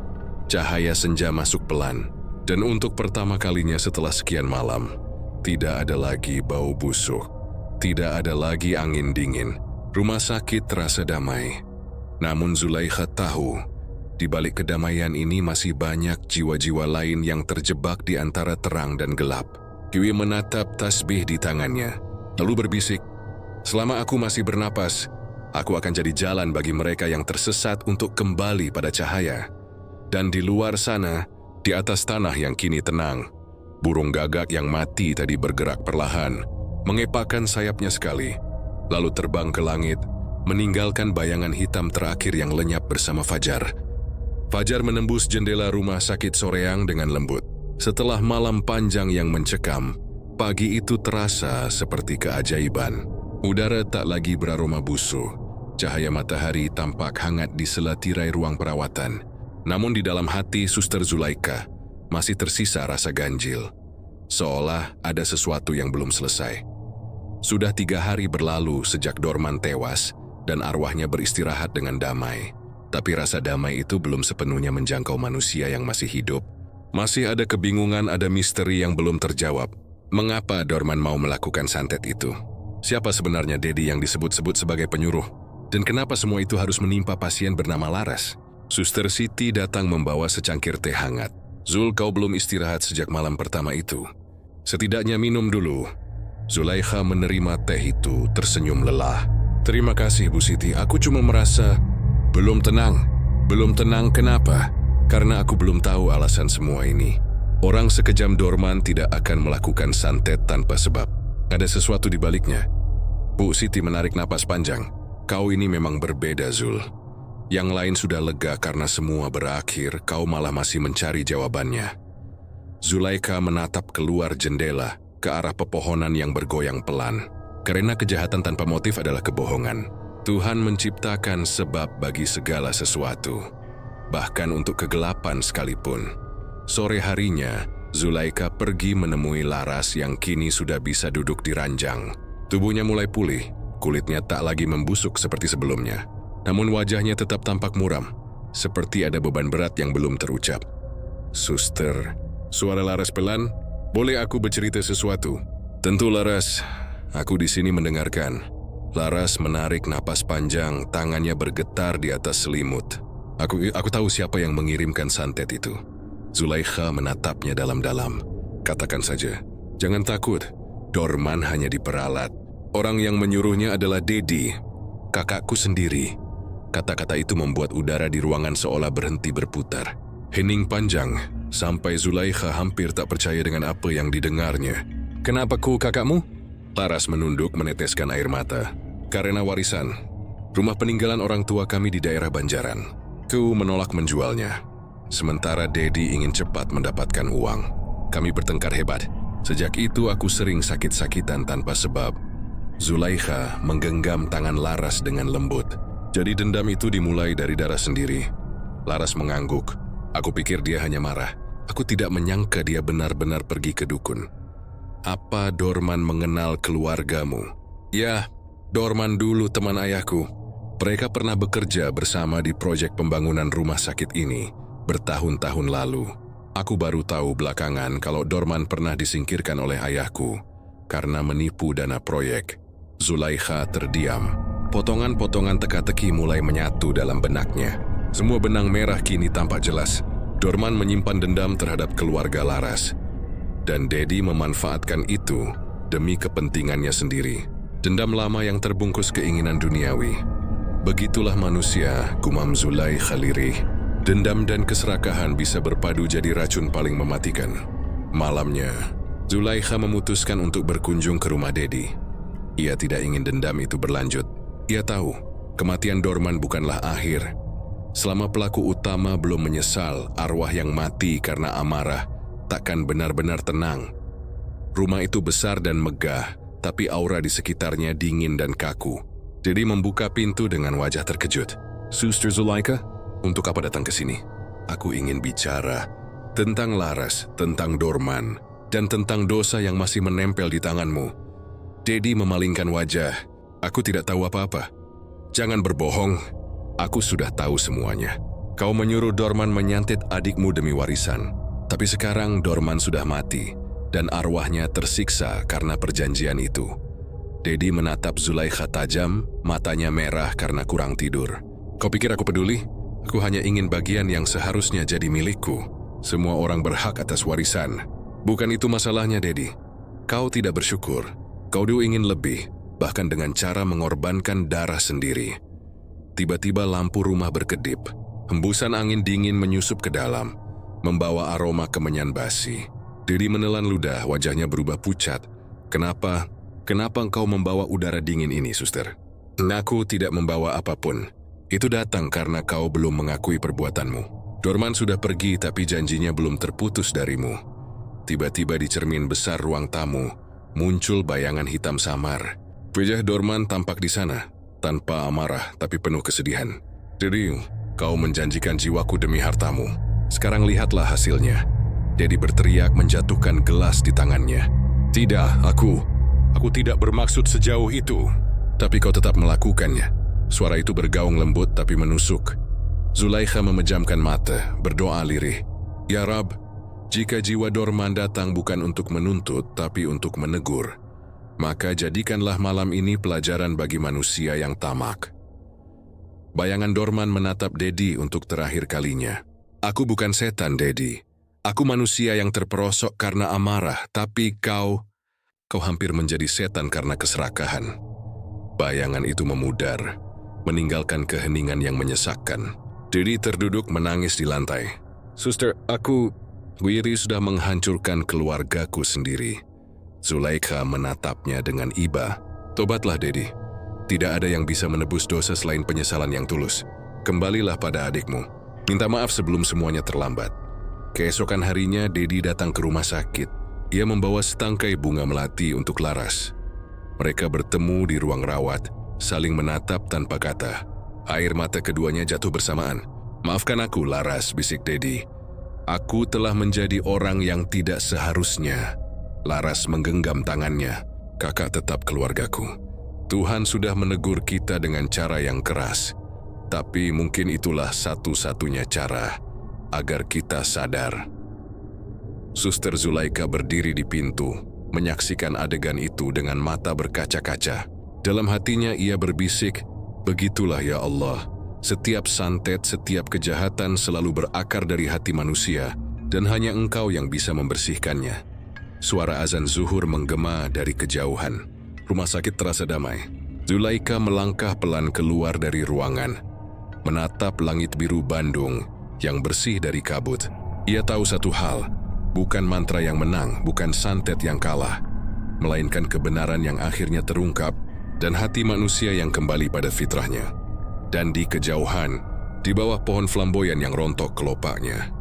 Speaker 1: cahaya senja masuk pelan. Dan untuk pertama kalinya setelah sekian malam, tidak ada lagi bau busuk. Tidak ada lagi angin dingin. Rumah sakit terasa damai. Namun Zulaikha tahu, di balik kedamaian ini masih banyak jiwa-jiwa lain yang terjebak di antara terang dan gelap. Kiwi menatap tasbih di tangannya, lalu berbisik, selama aku masih bernapas, aku akan jadi jalan bagi mereka yang tersesat untuk kembali pada cahaya. Dan di luar sana, di atas tanah yang kini tenang, burung gagak yang mati tadi bergerak perlahan, mengepakkan sayapnya sekali, lalu terbang ke langit, meninggalkan bayangan hitam terakhir yang lenyap bersama Fajar. Fajar menembus jendela rumah sakit soreang dengan lembut. Setelah malam panjang yang mencekam, pagi itu terasa seperti keajaiban. Udara tak lagi beraroma busuk. Cahaya matahari tampak hangat di sela tirai ruang perawatan. Namun di dalam hati Suster Zulaikha masih tersisa rasa ganjil. Seolah ada sesuatu yang belum selesai. Sudah 3 hari berlalu sejak Dorman tewas dan arwahnya beristirahat dengan damai. Tapi rasa damai itu belum sepenuhnya menjangkau manusia yang masih hidup. Masih ada kebingungan, ada misteri yang belum terjawab. Mengapa Dorman mau melakukan santet itu? Siapa sebenarnya Dedi yang disebut-sebut sebagai penyuruh? Dan kenapa semua itu harus menimpa pasien bernama Laras? Suster Siti datang membawa secangkir teh hangat. Zul, kau belum istirahat sejak malam pertama itu. Setidaknya minum dulu. Zulaikha menerima teh itu, tersenyum lelah. Terima kasih, Bu Siti. Aku cuma merasa belum tenang. Belum tenang kenapa? Karena aku belum tahu alasan semua ini. Orang sekejam Dorman tidak akan melakukan santet tanpa sebab. Ada sesuatu di baliknya. Bu Siti menarik napas panjang. Kau ini memang berbeda, Zul. Yang lain sudah lega karena semua berakhir, kau malah masih mencari jawabannya. Zulaikha menatap keluar jendela ke arah pepohonan yang bergoyang pelan. Karena kejahatan tanpa motif adalah kebohongan. Tuhan menciptakan sebab bagi segala sesuatu, bahkan untuk kegelapan sekalipun. Sore harinya, Zulaikha pergi menemui Laras yang kini sudah bisa duduk di ranjang. Tubuhnya mulai pulih, kulitnya tak lagi membusuk seperti sebelumnya. Namun wajahnya tetap tampak muram, seperti ada beban berat yang belum terucap. "Suster," suara Laras pelan, "boleh aku bercerita sesuatu?" "Tentu, Laras. Aku di sini mendengarkan." Laras menarik napas panjang, tangannya bergetar di atas selimut. Aku tahu siapa yang mengirimkan santet itu." Zulaikha menatapnya dalam-dalam. "Katakan saja. Jangan takut. Dorman hanya diperalat. Orang yang menyuruhnya adalah Dedi, kakakku sendiri." Kata-kata itu membuat udara di ruangan seolah berhenti berputar. Hening panjang, sampai Zulaikha hampir tak percaya dengan apa yang didengarnya. "Kenapa ku kakakmu?" Laras menunduk meneteskan air mata. "Karena warisan. Rumah peninggalan orang tua kami di daerah Banjaran. Ku menolak menjualnya. Sementara Dedi ingin cepat mendapatkan uang. Kami bertengkar hebat. Sejak itu aku sering sakit-sakitan tanpa sebab." Zulaikha menggenggam tangan Laras dengan lembut. "Jadi dendam itu dimulai dari darah sendiri." Laras mengangguk. "Aku pikir dia hanya marah. Aku tidak menyangka dia benar-benar pergi ke dukun." "Apa Dorman mengenal keluargamu?" "Ya, Dorman dulu teman ayahku. Mereka pernah bekerja bersama di proyek pembangunan rumah sakit ini bertahun-tahun lalu. Aku baru tahu belakangan kalau Dorman pernah disingkirkan oleh ayahku karena menipu dana proyek." Zulaikha terdiam. Potongan-potongan teka-teki mulai menyatu dalam benaknya. Semua benang merah kini tampak jelas. Dorman menyimpan dendam terhadap keluarga Laras. Dan Dedi memanfaatkan itu demi kepentingannya sendiri. Dendam lama yang terbungkus keinginan duniawi. Begitulah manusia, gumam Zulaikha lirih. Dendam dan keserakahan bisa berpadu jadi racun paling mematikan. Malamnya, Zulaikha memutuskan untuk berkunjung ke rumah Dedi. Ia tidak ingin dendam itu berlanjut. Ia tahu, kematian Dorman bukanlah akhir. Selama pelaku utama belum menyesal, arwah yang mati karena amarah takkan benar-benar tenang. Rumah itu besar dan megah, tapi aura di sekitarnya dingin dan kaku. Dedi membuka pintu dengan wajah terkejut. "Suster Zulaikha, untuk apa datang ke sini?" "Aku ingin bicara tentang Laras, tentang Dorman, dan tentang dosa yang masih menempel di tanganmu." Dedi memalingkan wajah. "Aku tidak tahu apa-apa." "Jangan berbohong. Aku sudah tahu semuanya. Kau menyuruh Dorman menyantet adikmu demi warisan. Tapi sekarang Dorman sudah mati, dan arwahnya tersiksa karena perjanjian itu." Dedi menatap Zulaikha tajam, matanya merah karena kurang tidur. "Kau pikir aku peduli? Aku hanya ingin bagian yang seharusnya jadi milikku. Semua orang berhak atas warisan. Bukan itu masalahnya, Dedi. Kau tidak bersyukur. Kau dulu ingin lebih, bahkan dengan cara mengorbankan darah sendiri." Tiba-tiba lampu rumah berkedip. Hembusan angin dingin menyusup ke dalam, membawa aroma kemenyan basi. Dedi menelan ludah, wajahnya berubah pucat. Kenapa engkau membawa udara dingin ini, suster?" "Aku tidak membawa apapun. Itu datang karena kau belum mengakui perbuatanmu. Dorman sudah pergi tapi janjinya belum terputus darimu." Tiba-tiba di cermin besar ruang tamu, muncul bayangan hitam samar. Wajah Dorman tampak di sana, tanpa amarah tapi penuh kesedihan. "Dedi, kau menjanjikan jiwaku demi hartamu. Sekarang lihatlah hasilnya." Dedi berteriak menjatuhkan gelas di tangannya. "Tidak, aku tidak bermaksud sejauh itu." "Tapi kau tetap melakukannya." Suara itu bergaung lembut tapi menusuk. Zulaikha memejamkan mata, berdoa lirih. "Ya Rab, jika jiwa Dorman datang bukan untuk menuntut tapi untuk menegur, maka jadikanlah malam ini pelajaran bagi manusia yang tamak." Bayangan Dorman menatap Dedi untuk terakhir kalinya. "Aku bukan setan, Dedi. Aku manusia yang terperosok karena amarah, tapi kau hampir menjadi setan karena keserakahan." Bayangan itu memudar, meninggalkan keheningan yang menyesakkan. Dedi terduduk menangis di lantai. "Suster, aku Wiri sudah menghancurkan keluargaku sendiri. Zulaikha menatapnya dengan iba. Tobatlah, Dedi. Tidak ada yang bisa menebus dosa selain penyesalan yang tulus. Kembalilah pada adikmu. Minta maaf sebelum semuanya terlambat. Keesokan harinya, Dedi datang ke rumah sakit. Ia membawa setangkai bunga melati untuk Laras. Mereka bertemu di ruang rawat, saling menatap tanpa kata. Air mata keduanya jatuh bersamaan. Maafkan aku, Laras, bisik Dedi. Aku telah menjadi orang yang tidak seharusnya. Laras menggenggam tangannya. Kakak tetap keluargaku. Tuhan sudah menegur kita dengan cara yang keras. Tapi mungkin itulah satu-satunya cara agar kita sadar. Suster Zulaikha berdiri di pintu, menyaksikan adegan itu dengan mata berkaca-kaca. Dalam hatinya ia berbisik, begitulah ya Allah. Setiap santet, setiap kejahatan selalu berakar dari hati manusia, dan hanya Engkau yang bisa membersihkannya. Suara azan zuhur menggema dari kejauhan. Rumah sakit terasa damai. Zulaikha melangkah pelan keluar dari ruangan, menatap langit biru Bandung yang bersih dari kabut. Ia tahu satu hal, bukan mantra yang menang, bukan santet yang kalah, melainkan kebenaran yang akhirnya terungkap dan hati manusia yang kembali pada fitrahnya. Dan di kejauhan, di bawah pohon flamboyan yang rontok kelopaknya,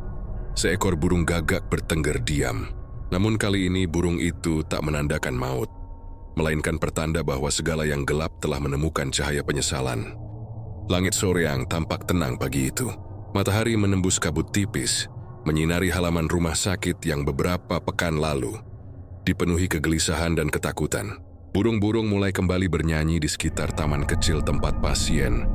Speaker 1: seekor burung gagak bertengger diam. Namun kali ini burung itu tak menandakan maut, melainkan pertanda bahwa segala yang gelap telah menemukan cahaya penyesalan. Langit soreang tampak tenang pagi itu. Matahari menembus kabut tipis, menyinari halaman rumah sakit yang beberapa pekan lalu dipenuhi kegelisahan dan ketakutan. Burung-burung mulai kembali bernyanyi di sekitar taman kecil tempat pasien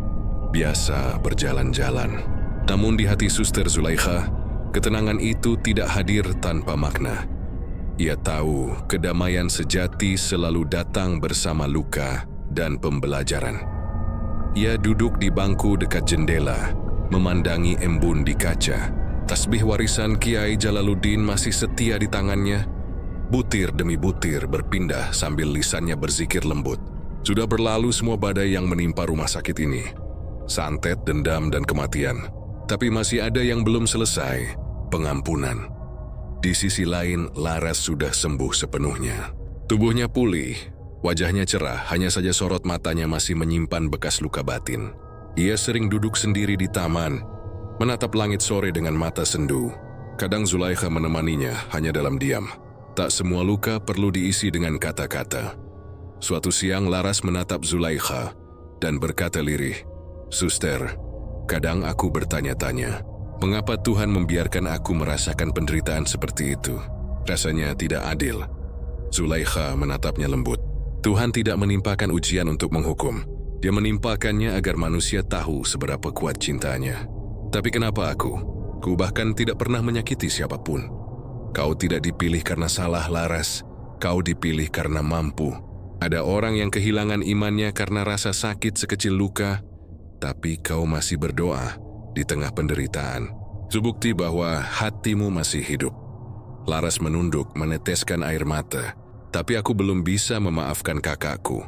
Speaker 1: biasa berjalan-jalan. Namun di hati Suster Zulaikha, ketenangan itu tidak hadir tanpa makna. Ia tahu kedamaian sejati selalu datang bersama luka dan pembelajaran. Ia duduk di bangku dekat jendela, memandangi embun di kaca. Tasbih warisan Kiai Jalaluddin masih setia di tangannya. Butir demi butir berpindah sambil lisannya berzikir lembut. Sudah berlalu semua badai yang menimpa rumah sakit ini. Santet, dendam, dan kematian. Tapi masih ada yang belum selesai, pengampunan. Di sisi lain, Laras sudah sembuh sepenuhnya. Tubuhnya pulih, wajahnya cerah, hanya saja sorot matanya masih menyimpan bekas luka batin. Ia sering duduk sendiri di taman, menatap langit sore dengan mata sendu. Kadang Zulaikha menemaninya hanya dalam diam. Tak semua luka perlu diisi dengan kata-kata. Suatu siang Laras menatap Zulaikha dan berkata lirih, "Suster, kadang aku bertanya-tanya, mengapa Tuhan membiarkan aku merasakan penderitaan seperti itu? Rasanya tidak adil." Zulaikha menatapnya lembut. Tuhan tidak menimpakan ujian untuk menghukum. Dia menimpakannya agar manusia tahu seberapa kuat cintanya. Tapi kenapa aku? Ku bahkan tidak pernah menyakiti siapapun. Kau tidak dipilih karena salah, Laras. Kau dipilih karena mampu. Ada orang yang kehilangan imannya karena rasa sakit sekecil luka, tapi kau masih berdoa di tengah penderitaan. Itu bukti bahwa hatimu masih hidup. Laras menunduk, meneteskan air mata. Tapi aku belum bisa memaafkan kakakku.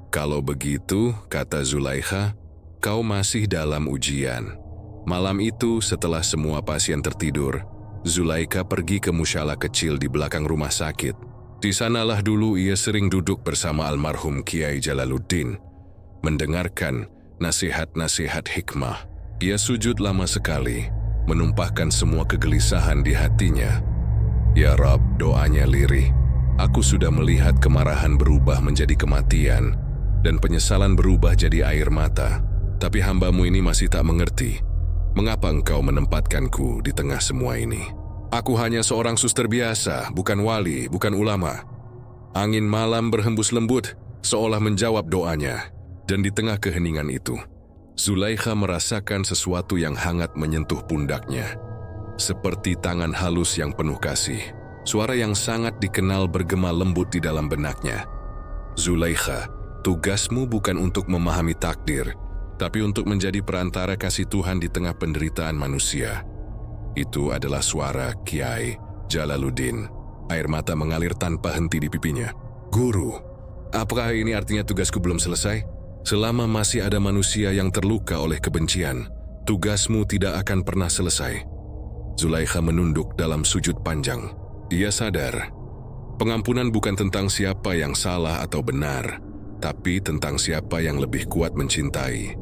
Speaker 1: Kalau begitu, kata Zulaikha, kau masih dalam ujian. Malam itu, setelah semua pasien tertidur, Zulaikha pergi ke musyalah kecil di belakang rumah sakit. Di sanalah dulu ia sering duduk bersama almarhum Kiai Jalaluddin, mendengarkan nasihat-nasihat hikmah. Ia sujud lama sekali, menumpahkan semua kegelisahan di hatinya. Ya Rab, doanya lirih. Aku sudah melihat kemarahan berubah menjadi kematian, dan penyesalan berubah jadi air mata. Tapi hamba-Mu ini masih tak mengerti. Mengapa Engkau menempatkanku di tengah semua ini? Aku hanya seorang suster biasa, bukan wali, bukan ulama. Angin malam berhembus lembut, seolah menjawab doanya. Dan di tengah keheningan itu, Zulaikha merasakan sesuatu yang hangat menyentuh pundaknya. Seperti tangan halus yang penuh kasih. Suara yang sangat dikenal bergema lembut di dalam benaknya. Zulaikha, tugasmu bukan untuk memahami takdir, tapi untuk menjadi perantara kasih Tuhan di tengah penderitaan manusia. Itu adalah suara Kiai Jalaluddin. Air mata mengalir tanpa henti di pipinya. Guru, apakah ini artinya tugasku belum selesai? Selama masih ada manusia yang terluka oleh kebencian, tugasmu tidak akan pernah selesai. Zulaikha menunduk dalam sujud panjang. Ia sadar, pengampunan bukan tentang siapa yang salah atau benar, tapi tentang siapa yang lebih kuat mencintai.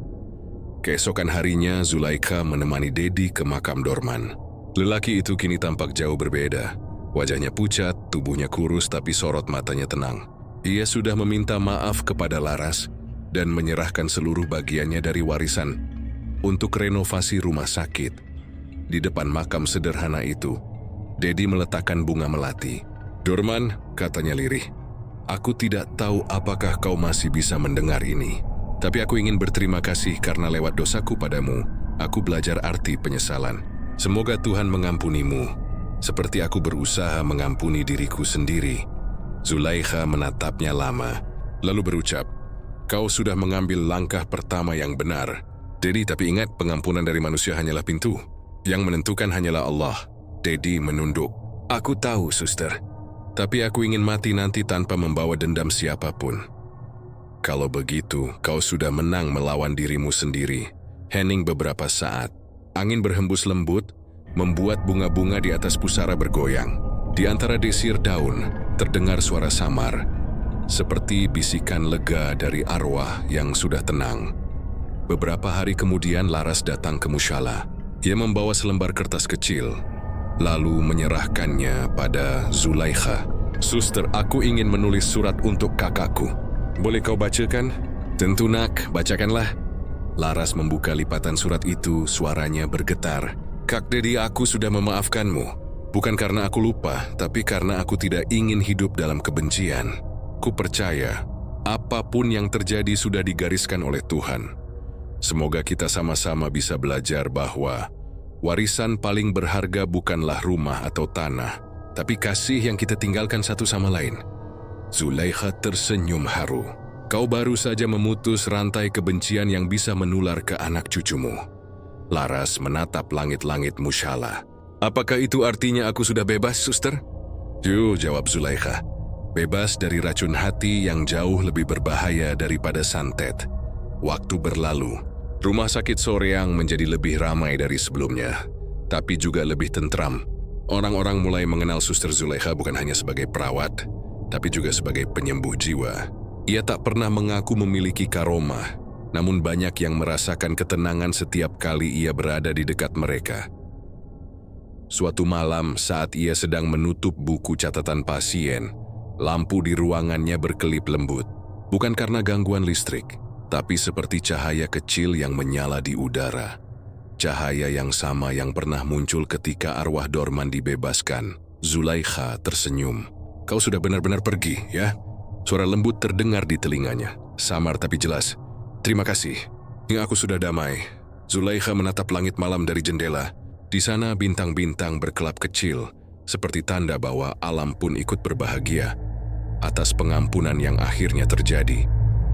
Speaker 1: Keesokan harinya, Zulaikha menemani Dedi ke makam Dorman. Lelaki itu kini tampak jauh berbeda. Wajahnya pucat, tubuhnya kurus tapi sorot matanya tenang. Ia sudah meminta maaf kepada Laras dan menyerahkan seluruh bagiannya dari warisan untuk renovasi rumah sakit. Di depan makam sederhana itu, Dedi meletakkan bunga melati. "Dorman," katanya lirih, "aku tidak tahu apakah kau masih bisa mendengar ini. Tapi aku ingin berterima kasih karena lewat dosaku padamu, aku belajar arti penyesalan. Semoga Tuhan mengampunimu, seperti aku berusaha mengampuni diriku sendiri." Zulaikha menatapnya lama, lalu berucap, "Kau sudah mengambil langkah pertama yang benar, Dedi, tapi ingat pengampunan dari manusia hanyalah pintu. Yang menentukan hanyalah Allah." Dedi menunduk. "Aku tahu, suster. Tapi aku ingin mati nanti tanpa membawa dendam siapapun." "Kalau begitu, kau sudah menang melawan dirimu sendiri." Hening beberapa saat. Angin berhembus lembut, membuat bunga-bunga di atas pusara bergoyang. Di antara desir daun, terdengar suara samar, seperti bisikan lega dari arwah yang sudah tenang. Beberapa hari kemudian Laras datang ke musyalah. Ia membawa selembar kertas kecil, lalu menyerahkannya pada Zulaikha. "Suster, aku ingin menulis surat untuk kakakku. Boleh kau bacakan?" "Tentu nak, bacakanlah." Laras membuka lipatan surat itu, suaranya bergetar. "Kak Dedi, aku sudah memaafkanmu. Bukan karena aku lupa, tapi karena aku tidak ingin hidup dalam kebencian. Ku percaya, apapun yang terjadi sudah digariskan oleh Tuhan. Semoga kita sama-sama bisa belajar bahwa warisan paling berharga bukanlah rumah atau tanah, tapi kasih yang kita tinggalkan satu sama lain." Zulaikha tersenyum haru. "Kau baru saja memutus rantai kebencian yang bisa menular ke anak cucumu." Laras menatap langit-langit musyalah. "Apakah itu artinya aku sudah bebas, suster?" "Yo," jawab Zulaikha. "Bebas dari racun hati yang jauh lebih berbahaya daripada santet." Waktu berlalu. Rumah sakit Soreang menjadi lebih ramai dari sebelumnya, tapi juga lebih tentram. Orang-orang mulai mengenal Suster Zulaikha bukan hanya sebagai perawat, tapi juga sebagai penyembuh jiwa. Ia tak pernah mengaku memiliki karomah, namun banyak yang merasakan ketenangan setiap kali ia berada di dekat mereka. Suatu malam saat ia sedang menutup buku catatan pasien, lampu di ruangannya berkelip lembut. Bukan karena gangguan listrik, tapi seperti cahaya kecil yang menyala di udara. Cahaya yang sama yang pernah muncul ketika arwah Dorman dibebaskan. Zulaikha tersenyum. "Kau sudah benar-benar pergi, ya?" Suara lembut terdengar di telinganya, samar tapi jelas. "Terima kasih, hingga aku sudah damai." Zulaikha menatap langit malam dari jendela. Di sana bintang-bintang berkelap kecil, seperti tanda bahwa alam pun ikut berbahagia atas pengampunan yang akhirnya terjadi.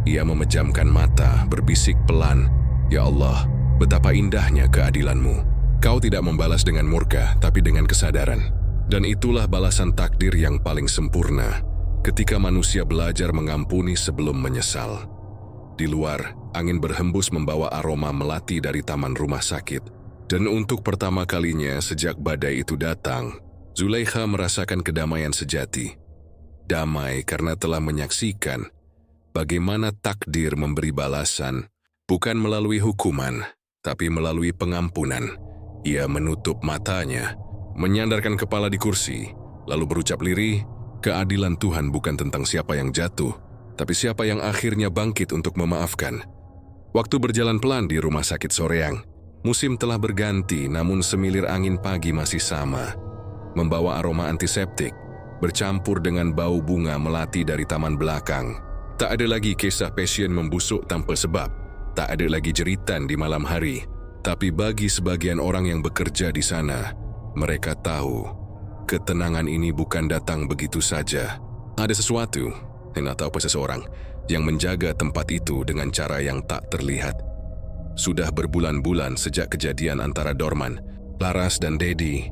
Speaker 1: Ia memejamkan mata, berbisik pelan, "Ya Allah, betapa indahnya keadilanmu. Kau tidak membalas dengan murka, tapi dengan kesadaran. Dan itulah balasan takdir yang paling sempurna, ketika manusia belajar mengampuni sebelum menyesal." Di luar, angin berhembus membawa aroma melati dari taman rumah sakit. Dan untuk pertama kalinya sejak badai itu datang, Zulaikha merasakan kedamaian sejati. Damai karena telah menyaksikan bagaimana takdir memberi balasan, bukan melalui hukuman, tapi melalui pengampunan. Ia menutup matanya, menyandarkan kepala di kursi, lalu berucap lirih, "Keadilan Tuhan bukan tentang siapa yang jatuh, tapi siapa yang akhirnya bangkit untuk memaafkan." Waktu berjalan pelan di rumah sakit Soreang. Musim telah berganti, namun semilir angin pagi masih sama, membawa aroma antiseptik, bercampur dengan bau bunga melati dari taman belakang. Tak ada lagi kisah pasien membusuk tanpa sebab, tak ada lagi jeritan di malam hari. Tapi bagi sebagian orang yang bekerja di sana, mereka tahu, ketenangan ini bukan datang begitu saja. Ada sesuatu, atau seseorang, yang menjaga tempat itu dengan cara yang tak terlihat. Sudah berbulan-bulan sejak kejadian antara Dorman, Laras dan Dedi,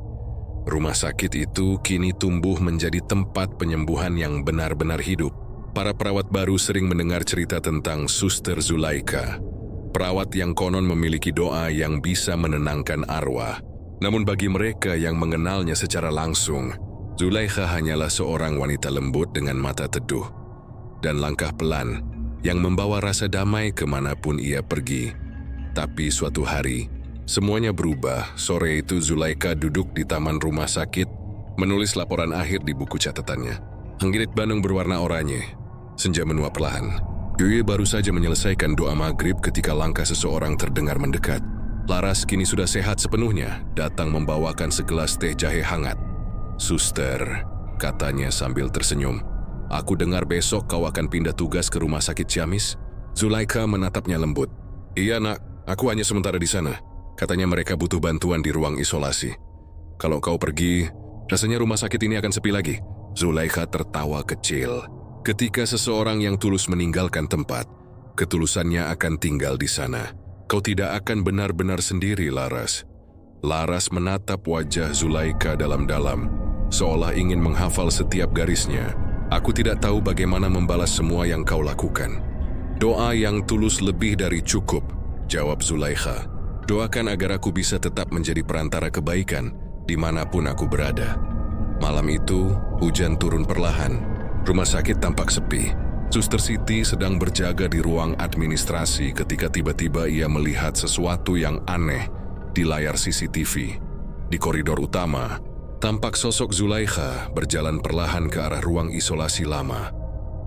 Speaker 1: rumah sakit itu kini tumbuh menjadi tempat penyembuhan yang benar-benar hidup. Para perawat baru sering mendengar cerita tentang Suster Zulaikha, perawat yang konon memiliki doa yang bisa menenangkan arwah. Namun bagi mereka yang mengenalnya secara langsung, Zulaikha hanyalah seorang wanita lembut dengan mata teduh dan langkah pelan yang membawa rasa damai kemanapun ia pergi. Tapi suatu hari, semuanya berubah. Sore itu Zulaikha duduk di taman rumah sakit, menulis laporan akhir di buku catatannya. Langit Bandung berwarna oranye, senja menuap perlahan. Gue baru saja menyelesaikan doa maghrib ketika langkah seseorang terdengar mendekat. Laras kini sudah sehat sepenuhnya, datang membawakan segelas teh jahe hangat. "Suster," katanya sambil tersenyum, "aku dengar besok kau akan pindah tugas ke rumah sakit Ciamis." Zulaikha menatapnya lembut. "Iya nak, aku hanya sementara di sana. Katanya mereka butuh bantuan di ruang isolasi. Kalau kau pergi, rasanya rumah sakit ini akan sepi lagi." Zulaikha tertawa kecil. Ketika seseorang yang tulus meninggalkan tempat, ketulusannya akan tinggal di sana. "Kau tidak akan benar-benar sendiri, Laras." Laras menatap wajah Zulaikha dalam-dalam, seolah ingin menghafal setiap garisnya. "Aku tidak tahu bagaimana membalas semua yang kau lakukan." "Doa yang tulus lebih dari cukup," jawab Zulaikha. "Doakan agar aku bisa tetap menjadi perantara kebaikan dimanapun aku berada." Malam itu, hujan turun perlahan. Rumah sakit tampak sepi. Suster Siti sedang berjaga di ruang administrasi ketika tiba-tiba ia melihat sesuatu yang aneh di layar CCTV. Di koridor utama, tampak sosok Zulaikha berjalan perlahan ke arah ruang isolasi lama.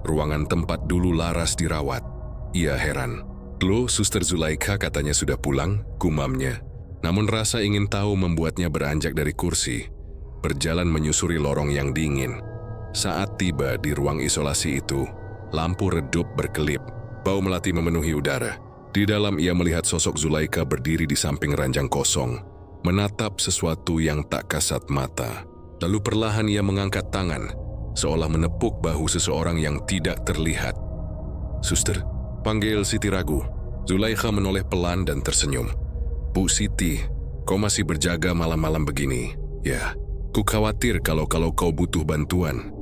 Speaker 1: Ruangan tempat dulu Laras dirawat. Ia heran. "Loh, Suster Zulaikha katanya sudah pulang," gumamnya. Namun rasa ingin tahu membuatnya beranjak dari kursi, berjalan menyusuri lorong yang dingin. Saat tiba di ruang isolasi itu, lampu redup berkelip, bau melati memenuhi udara. Di dalam ia melihat sosok Zulaikha berdiri di samping ranjang kosong, menatap sesuatu yang tak kasat mata. Lalu perlahan ia mengangkat tangan, seolah menepuk bahu seseorang yang tidak terlihat. "Suster," panggil Siti ragu. Zulaikha menoleh pelan dan tersenyum. "Bu Siti, kau masih berjaga malam-malam begini?" "Ya, ku khawatir kalau kau butuh bantuan."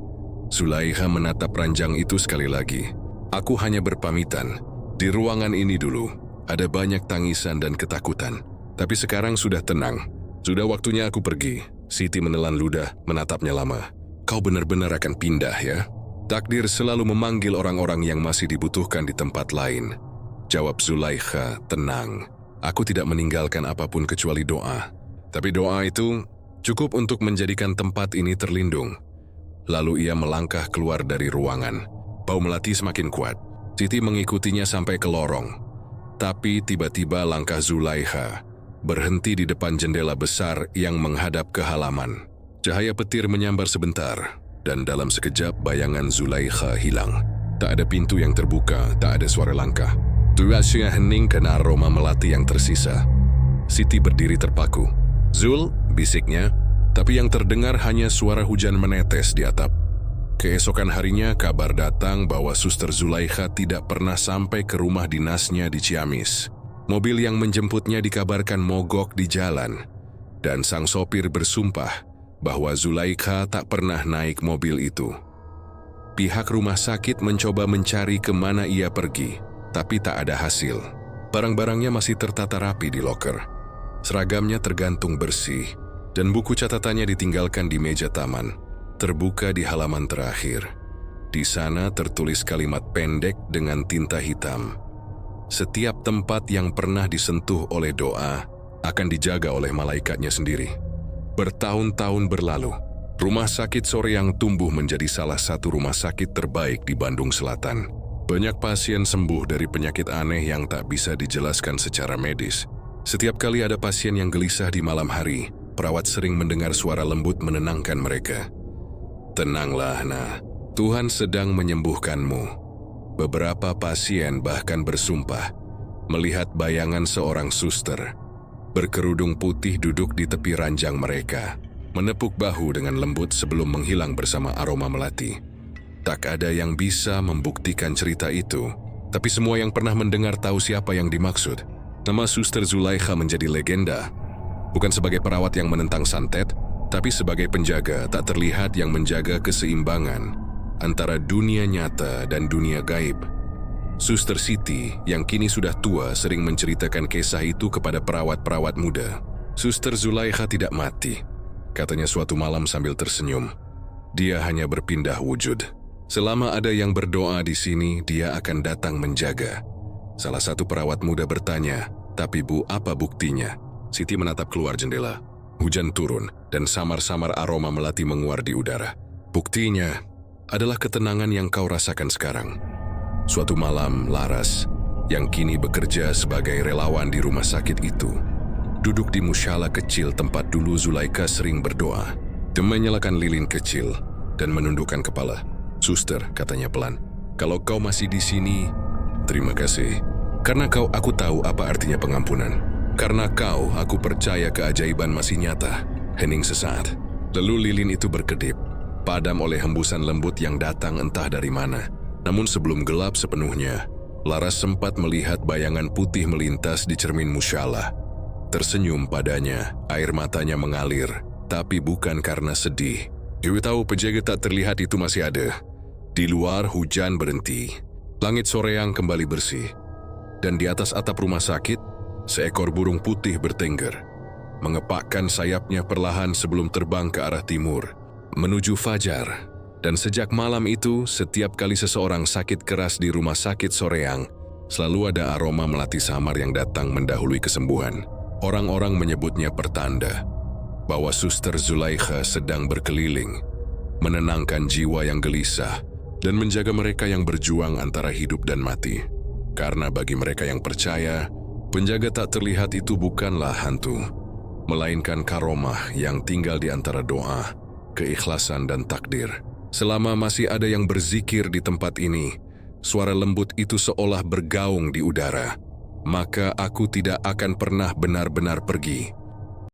Speaker 1: Zulaikha menatap ranjang itu sekali lagi. "Aku hanya berpamitan. Di ruangan ini dulu, ada banyak tangisan dan ketakutan. Tapi sekarang sudah tenang. Sudah waktunya aku pergi." Siti menelan ludah, menatapnya lama. "Kau benar-benar akan pindah ya? Takdir selalu memanggil orang-orang yang masih dibutuhkan di tempat lain." Jawab Zulaikha tenang. "Aku tidak meninggalkan apapun kecuali doa. Tapi doa itu cukup untuk menjadikan tempat ini terlindung." Lalu ia melangkah keluar dari ruangan. Bau melati semakin kuat. Siti mengikutinya sampai ke lorong. Tapi tiba-tiba langkah Zulaikha berhenti di depan jendela besar yang menghadap ke halaman. Cahaya petir menyambar sebentar, dan dalam sekejap bayangan Zulaikha hilang. Tak ada pintu yang terbuka, tak ada suara langkah. Tuasnya hening kena aroma melati yang tersisa. Siti berdiri terpaku. "Zul," bisiknya, tapi yang terdengar hanya suara hujan menetes di atap. Keesokan harinya kabar datang bahwa Suster Zulaikha tidak pernah sampai ke rumah dinasnya di Ciamis. Mobil yang menjemputnya dikabarkan mogok di jalan, dan sang sopir bersumpah bahwa Zulaikha tak pernah naik mobil itu. Pihak rumah sakit mencoba mencari kemana ia pergi, tapi tak ada hasil. Barang-barangnya masih tertata rapi di loker. Seragamnya tergantung bersih, dan buku catatannya ditinggalkan di meja taman, terbuka di halaman terakhir. Di sana tertulis kalimat pendek dengan tinta hitam. "Setiap tempat yang pernah disentuh oleh doa akan dijaga oleh malaikatnya sendiri." Bertahun-tahun berlalu, rumah sakit Soreang tumbuh menjadi salah satu rumah sakit terbaik di Bandung Selatan. Banyak pasien sembuh dari penyakit aneh yang tak bisa dijelaskan secara medis. Setiap kali ada pasien yang gelisah di malam hari, perawat sering mendengar suara lembut menenangkan mereka. "Tenanglah, Nah, Tuhan sedang menyembuhkanmu." Beberapa pasien bahkan bersumpah melihat bayangan seorang suster berkerudung putih duduk di tepi ranjang mereka, menepuk bahu dengan lembut sebelum menghilang bersama aroma melati. Tak ada yang bisa membuktikan cerita itu, tapi semua yang pernah mendengar tahu siapa yang dimaksud. Nama Suster Zulaikha menjadi legenda, bukan sebagai perawat yang menentang santet, tapi sebagai penjaga tak terlihat yang menjaga keseimbangan antara dunia nyata dan dunia gaib. Suster Siti yang kini sudah tua sering menceritakan kisah itu kepada perawat-perawat muda. Suster Zulaikha tidak mati, katanya suatu malam sambil tersenyum. Dia hanya berpindah wujud. Selama ada yang berdoa di sini, dia akan datang menjaga. Salah satu perawat muda bertanya, "Tapi Bu, apa buktinya?" Siti menatap keluar jendela. Hujan turun dan samar-samar aroma melati menguar di udara. Buktinya adalah ketenangan yang kau rasakan sekarang. Suatu malam, Laras, yang kini bekerja sebagai relawan di rumah sakit itu, duduk di musyalah kecil tempat dulu Zulaikha sering berdoa. Dia menyalakan lilin kecil dan menundukkan kepala. "Suster," katanya pelan, "kalau kau masih di sini, terima kasih. Karena kau, aku tahu apa artinya pengampunan. Karena kau, aku percaya keajaiban masih nyata." Hening sesaat. Lalu lilin itu berkedip, padam oleh hembusan lembut yang datang entah dari mana. Namun sebelum gelap sepenuhnya, Laras sempat melihat bayangan putih melintas di cermin musyalah. Tersenyum padanya, air matanya mengalir, tapi bukan karena sedih. Dewi tahu penjaga tak terlihat itu masih ada. Di luar hujan berhenti, langit soreang kembali bersih, dan di atas atap rumah sakit, seekor burung putih bertengger, mengepakkan sayapnya perlahan sebelum terbang ke arah timur, menuju fajar. Dan sejak malam itu, setiap kali seseorang sakit keras di rumah sakit Soreang, selalu ada aroma melati samar yang datang mendahului kesembuhan. Orang-orang menyebutnya pertanda bahwa Suster Zulaikha sedang berkeliling, menenangkan jiwa yang gelisah, dan menjaga mereka yang berjuang antara hidup dan mati. Karena bagi mereka yang percaya, penjaga tak terlihat itu bukanlah hantu, melainkan karomah yang tinggal di antara doa, keikhlasan, dan takdir. Selama masih ada yang berzikir di tempat ini, suara lembut itu seolah bergaung di udara. Maka aku tidak akan pernah benar-benar pergi.